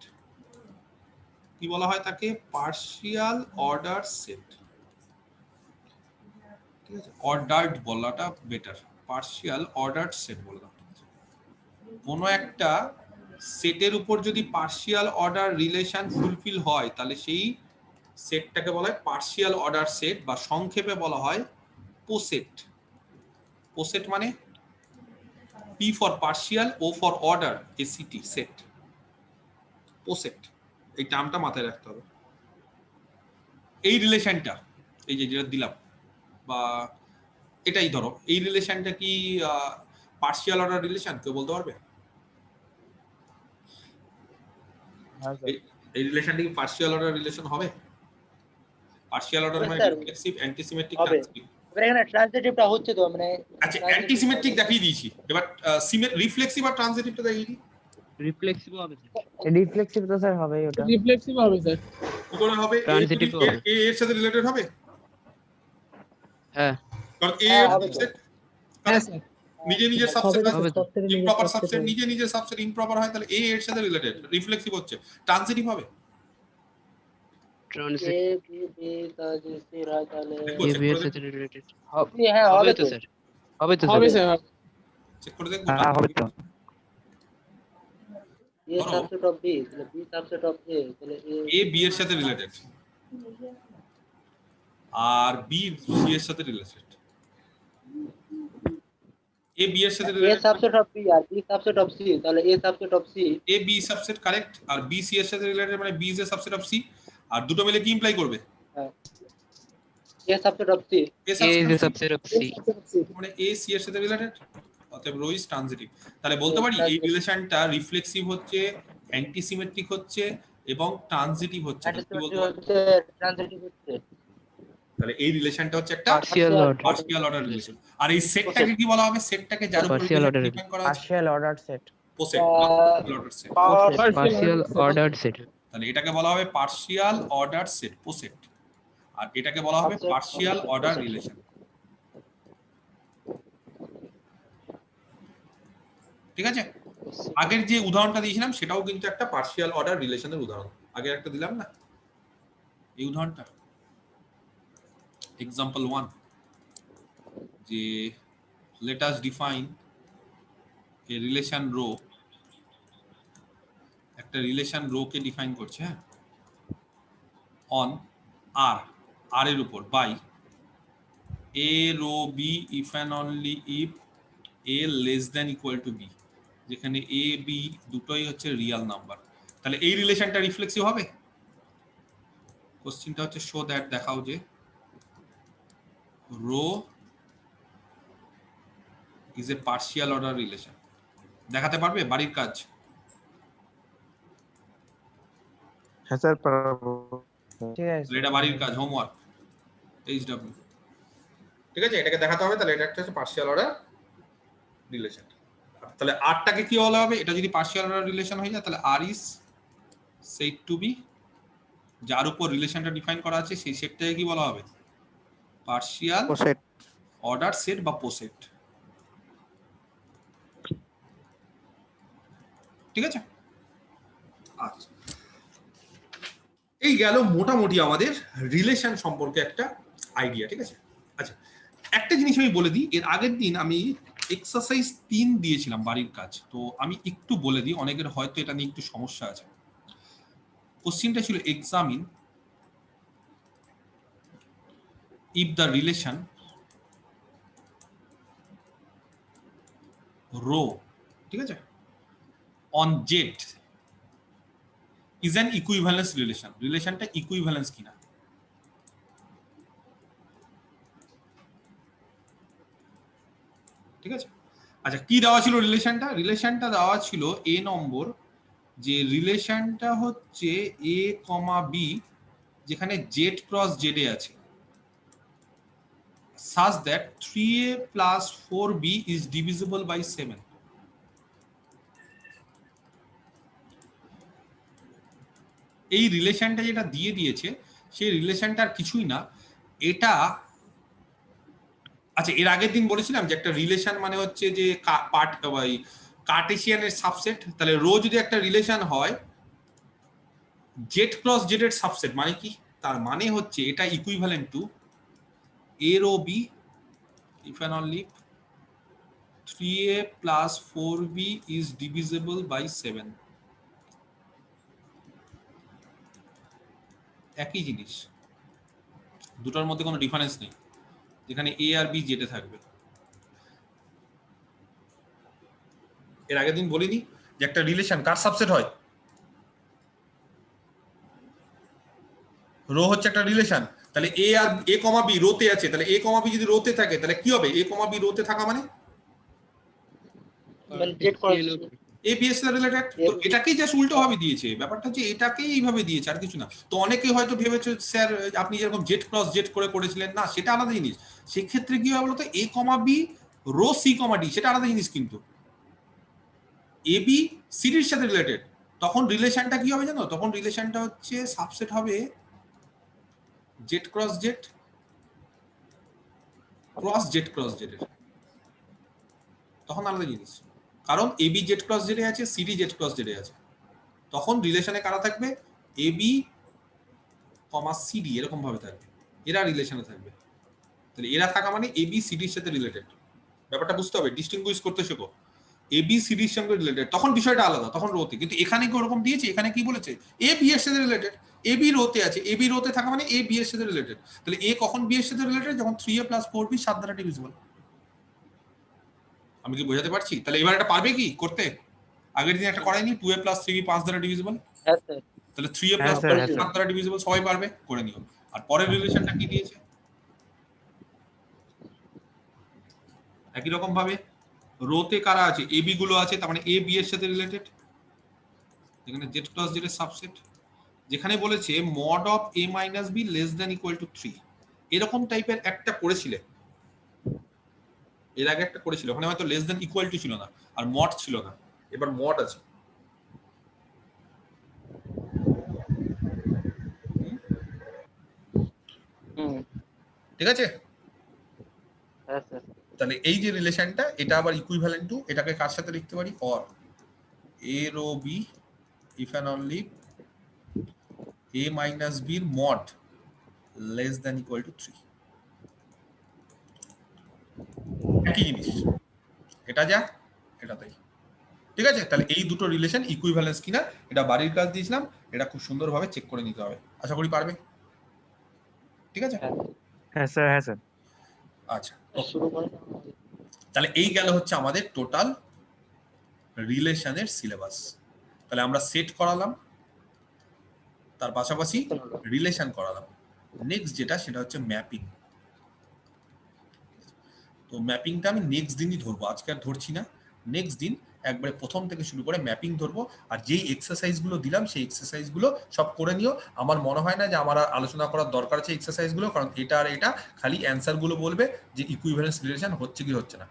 কি বলা হয় তাকে? পার্শিয়াল অর্ডার সেট, ঠিক আছে। অর্ডার্ড বলাটা বেটার, পার্শিয়াল অর্ডার্ড সেট বলে দাও। কোন একটা সেটের উপর যদি পার্শিয়াল অর্ডার রিলেশন ফুলফিল হয় তাহলে সেই সেটটাকে বলা হয় পার্শিয়াল অর্ডার সেট, বা সংক্ষেপে বলা হয় পোসেট। পোসেট মানে P for partial, O for order, এসিটি, সেট, পোসেট। এই টার্মটা মাথায় রাখতে হবে। এই রিলেশনটা, এই যে যেটা দিলাম, বা এটাই ধরো, এই রিলেশনটা কি পার্শিয়াল অর্ডার রিলেশন? কেউ বলতে পারবে? হ্যাঁ স্যার এই রিলেশনটা কি পার্শিয়াল অর্ডার রিলেশন হবে? পার্শিয়াল অর্ডার হবে মানে স্যার। রিফ্লেক্সিভ, অ্যান্টিসিমেট্রিক, হবে। ট্রান্সিটিভ। এবার এখানে ট্রান্সিটিভটা হচ্ছে তো মানে আচ্ছা অ্যান্টিসিমেট্রিক দেখিয়ে দিয়েছি, এবার রিফ্লেক্সিভ আর ট্রান্সিটিভটা দেখিয়ে দিই। রিফ্লেক্সিভ হবে স্যার, রিফ্লেক্সিভ তো স্যার হবেই ওটা রিফ্লেক্সিভ হবে স্যার। কি করে হবে? এ যদি Transitive হবে। এ এর সাথে রিলেটেড হবে, হ্যাঁ কারণ এ হ্যাঁ, এর হবে তো। সাবসেট হ্যাঁ স্যার। নিজে নিজের হবে সাবসেট তো। ইমপ্রপার সাবসেট নিজে নিজের সাবসেট ইমপ্রপার হয়, তাহলে এ এর সাথে রিলেটেড, রিফ্লেক্সিভ হচ্ছে। ট্রান্সিটিভ হবে ট্রানজিট এ বি বি কাজ স্থির হয় তাহলে দেখবো, এ চেক বি এর করে সাথে দেখবো, রিলেটেড হ্যাঁ হবে হবে তো তো। স্যার, হবে তো হবে স্যার। স্যার। চেক করে দেখবো। হ্যাঁ হবে তো এ সাবসেট অফ বি তাহলে বি সাবসেট অফ এ তাহলে এ বি এর সাথে রিলেটেড আর বি সি এর সাথে রিলেটেড। এ বি এর সাথে A related, subset of B আর বি সাবসেট অফ সি তাহলে A subset of C A B subset correct, আর বি সি এর সাথে রিলেটেড মানে B is a subset of C, আর দুটো মিলে কি ইমপ্লাই করবে? A subset of C A A is a subset subset of C, মানে এ সি এর সাথে রিলেটেড, অতএব রো ইজ ট্রানজিটিভ। তাহলে বলতে পারি এই রিলেশনটা রিফ্লেক্সিভ হচ্ছে, অ্যান্টিসিমেট্রিক হচ্ছে এবং ট্রানজিটিভ হচ্ছে। কি বলতে পারি? হচ্ছে ট্রানজিটিভ হচ্ছে তাহলে এই রিলেশনটা হচ্ছে একটা partial order, partial order relation. আর এই সেটটাকে কি বলা হবে? সেটটাকে যার উপর Partial order ডিফাইন করা আছে partial order set poset, order set. Partial order set, তাহলে এটাকে বলা হবে পার্শিয়াল অর্ডার সেট, পোসেট, আর এটাকে বলা হবে পার্শিয়াল অর্ডার রিলেশন। ঠিক আছে? আগের যে উদাহরণটা দিয়েছিলাম সেটাও কিন্তু একটা পার্শিয়াল অর্ডার রিলেশনের উদাহরণ। আগে একটা দিলাম না এই উদাহরণটা, এক্সাম্পল 1, যে let us define a relation row, একটা রিলেশন রো কে ডিফাইন করছে, হ্যাঁ, অন আর আর এর উপর by a row b if and only if a less than equal to b, যেখানে a b দুটোই হচ্ছে রিয়েল নাম্বার। তাহলে এই রিলেশনটা রিফ্লেক্সিভ হবে? কোশ্চেনটা হচ্ছে শো দ্যাট, দেখাও যে rho is a partial order relation. দেখাতে পারবে? বাড়ির কাজ। হ্যাঁ স্যার পারবো। ঠিক আছে তাহলে এটা বাড়ির কাজ, হোমওয়ার্ক, এইচডব্লিউ। ঠিক আছে, এটাকে দেখাতে হবে। তাহলে এটা একটা হচ্ছে পার্শিয়াল অর্ডার রিলেশন। তাহলে আরটাকে কি বলা হবে? এটা যদি পার্শিয়াল অর্ডার রিলেশন হয়ে যায় তাহলে আর ইজ সেট টু বি, যার উপর রিলেশনটা ডিফাইন করা আছে সেই সেটটাকে কি বলা হবে? পার্শিয়াল পোসেট অর্ডার সেট বা পোসেট। ঠিক আছে, আচ্ছা এই গেল মোটামুটি আমাদের রিলেশন সম্পর্কে একটা আইডিয়া। ঠিক আছে, আচ্ছা একটা জিনিস আমি বলে দিই, এর আগের দিন আমি এক্সারসাইজ 3 দিয়েছিলাম বাড়ির কাজ, তো আমি একটু বলে দিই, অনেকের হয়তো এটা নিয়ে একটু সমস্যা আছে। কোশ্চেনটা ছিল examine if the relation rho, ঠিক আছে, on z is an equivalence relation, রিলেশনটা ইকুইভ্যালেন্স কিনা। ঠিক আছে, আচ্ছা কি দেওয়া ছিল রিলেশনটা? রিলেশনটা দেওয়া ছিল a নম্বর, যে রিলেশনটা হচ্ছে a, b যেখানে z ক্রস z এ আছে, such that 3a plus 4b is divisible by 7. এই রিলেশনটা যেটা দিয়ে দিয়েছে সেই রিলেশনটা আর কিছুই না, এটা আচ্ছা এর আগের দিন বলেছিলাম যে একটা রিলেশন মানে হচ্ছে যে কার্টেসিয়ানের সাবসেট। তাহলে রো যদি একটা রিলেশন হয় জেড ক্রস জেড এর সাবসেট মানে কি? তার মানে হচ্ছে এটা equivalent to a rho b if and only 3a plus 4b is divisible by 7. একই জিনিস, দুটোর মধ্যে কোনো ডিফারেন্স নেই, যেখানে a আর b জেডে থাকবে। এর আগের দিন বলিনি যে একটা রিলেশন কার সাবসেট হয়? রো হচ্ছে একটা রিলেশন, তাহলে a আর a, b রোতে আছে, তাহলে a, b যদি রোতে থাকে তাহলে কি হবে? a, b রোতে থাকা মানে জেড ক্রস এ বি এর সাথে রিলেটেড, তো এটাকেই জাস্ট উল্টো ভাবে দিয়েছে, ব্যাপারটা হচ্ছে এটাকেই এইভাবে দিয়েছে, আর কিছু না। তো অনেকে হয়তো ভেবেছে স্যার আপনি যেরকম জেড ক্রস জেড করে করেছিলেন, না সেটা আলাদা জিনিস। সেক্ষেত্রে কি হবে বলতো, এ কমা B rho c comma D সেটা আলাদা জিনিস, কিন্তু এ বি সিডির সাথে রিলেটেড, তখন রিলেশনটা কি হবে জানো, তখন রিলেশনটা হচ্ছে সাবসেট হবে Z cross Z cross Z cross Z এর, তখন আলাদা জিনিস। কারণ A B Z cross Z এ আছে, সিডি জেড ক্রস জেড এ আছে, তখন রিলেশনে কারা থাকবে, এ বি কমা সিডি এরকম ভাবে থাকবে, এরা রিলেশনে থাকবে। তাহলে এরা থাকা মানে এ বি সিডির সাথে রিলেটেড, ব্যাপারটা বুঝতে হবে, ডিস্টিংগুইশ করতে শেখো। এ বি সিডির সঙ্গে রিলেটেড, তখন বিষয়টা আলাদা, তখন রোতে। কিন্তু এখানে কি ওরকম দিয়েছে, এখানে কি বলেছে, এ বি এর সাথে রিলেটেড, এ বি রোতে আছে, এ বি রোতে থাকা মানে এ বি এর সাথে রিলেটেড। তাহলে এ কখন বি এর সাথে রিলেটেড, যখন 3a + 4b 7 দ্বারা ডিভিজিবল। আমি কি বোঝাতে পারছি? তাহলে এবার এটা পারবে কি করতে, আগের দিন একটা করাইনি 2a + 3b 5 দ্বারা ডিভিজিবল, হ্যাঁ স্যার, তাহলে 3a হ্যাঁ + স্যার, 4b 7 দ্বারা ডিভিজিবল, সবাই পারবে, করে নিও। আর পরের রিলেশনটা কি দিয়েছে, একই রকম ভাবে রোতে কারা আছে, এ বি গুলো আছে, তার মানে এ বি এর সাথে রিলেটেড, এখানে জেড ক্রস জেড এর সাবসেট, যেখানে বলেছে mod of a minus b less than equal to 3, এরকম টাইপের একটা করেছিলে এর আগে, একটা করেছিল ওখানে হয়তো লেস দেন ইকুয়াল টু ছিল না আর মড ছিল না, এবার মড আছে। ঠিক আছে, হ্যাঁ স্যার, তাহলে এই যে রিলেশনটা, এটা আবার ইকুইভ্যালেন্ট টু, এটাকে কার সাথে লিখতে পারি, or a rho b if and only a minus b এর mod less than equal to 3, একই জিনিস, এটা যা এটা তাই। ঠিক আছে, তাহলে এই দুটো রিলেশন ইকুইভ্যালেন্স কিনা এটা বাড়ির কাজ দিয়েছিলাম, এটা খুব সুন্দরভাবে চেক করে নিতে হবে, আশা করি পারবে। ঠিক আছে, হ্যাঁ স্যার, হ্যাঁ স্যার। আচ্ছা, শুরু করে তাহলে এই গেল হচ্ছে আমাদের টোটাল রিলেশনের সিলেবাস। তাহলে আমরা সেট করালাম, তার পাশাপাশি রিলেশন করালাম। নেক্সট যেটা সেটা হচ্ছে ম্যাপিং। তো ম্যাপিংটা আমি নেক্সট দিনই ধরবো, আজকে আর ধরছি না, নেক্সট দিন একবারে প্রথম থেকে শুরু করে ম্যাপিং ধরবো। আর যেই এক্সারসাইজগুলো দিলাম সেই এক্সারসাইজগুলো সব করে নিও। আমার মনে হয় না যে আমার আর আলোচনা করার দরকার আছে এক্সারসাইজগুলো, কারণ এটা আর এটা খালি অ্যান্সারগুলো বলবে যে ইকুইভ্যালেন্স রিলেশন হচ্ছে কি হচ্ছে না।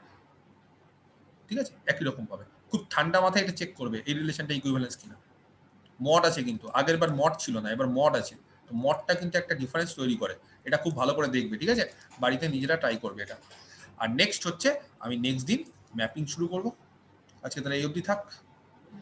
ঠিক আছে, একই রকম ভাবে খুব ঠান্ডা মাথায় এটা চেক করবে এই রিলেশনটা ইকুইভ্যালেন্স কিনা। মড আছে, কিন্তু আগের বার মড ছিল না, এবার মড আছে, তো মডটা কিন্তু একটা ডিফারেন্স তৈরি করে, এটা খুব ভালো করে দেখবে। ঠিক আছে, বাড়িতে নিজেরা ট্রাই করবে এটা। আর নেক্সট হচ্ছে আমি নেক্সট দিন ম্যাপিং শুরু করব। আজকে তাহলে এই অবধি থাক।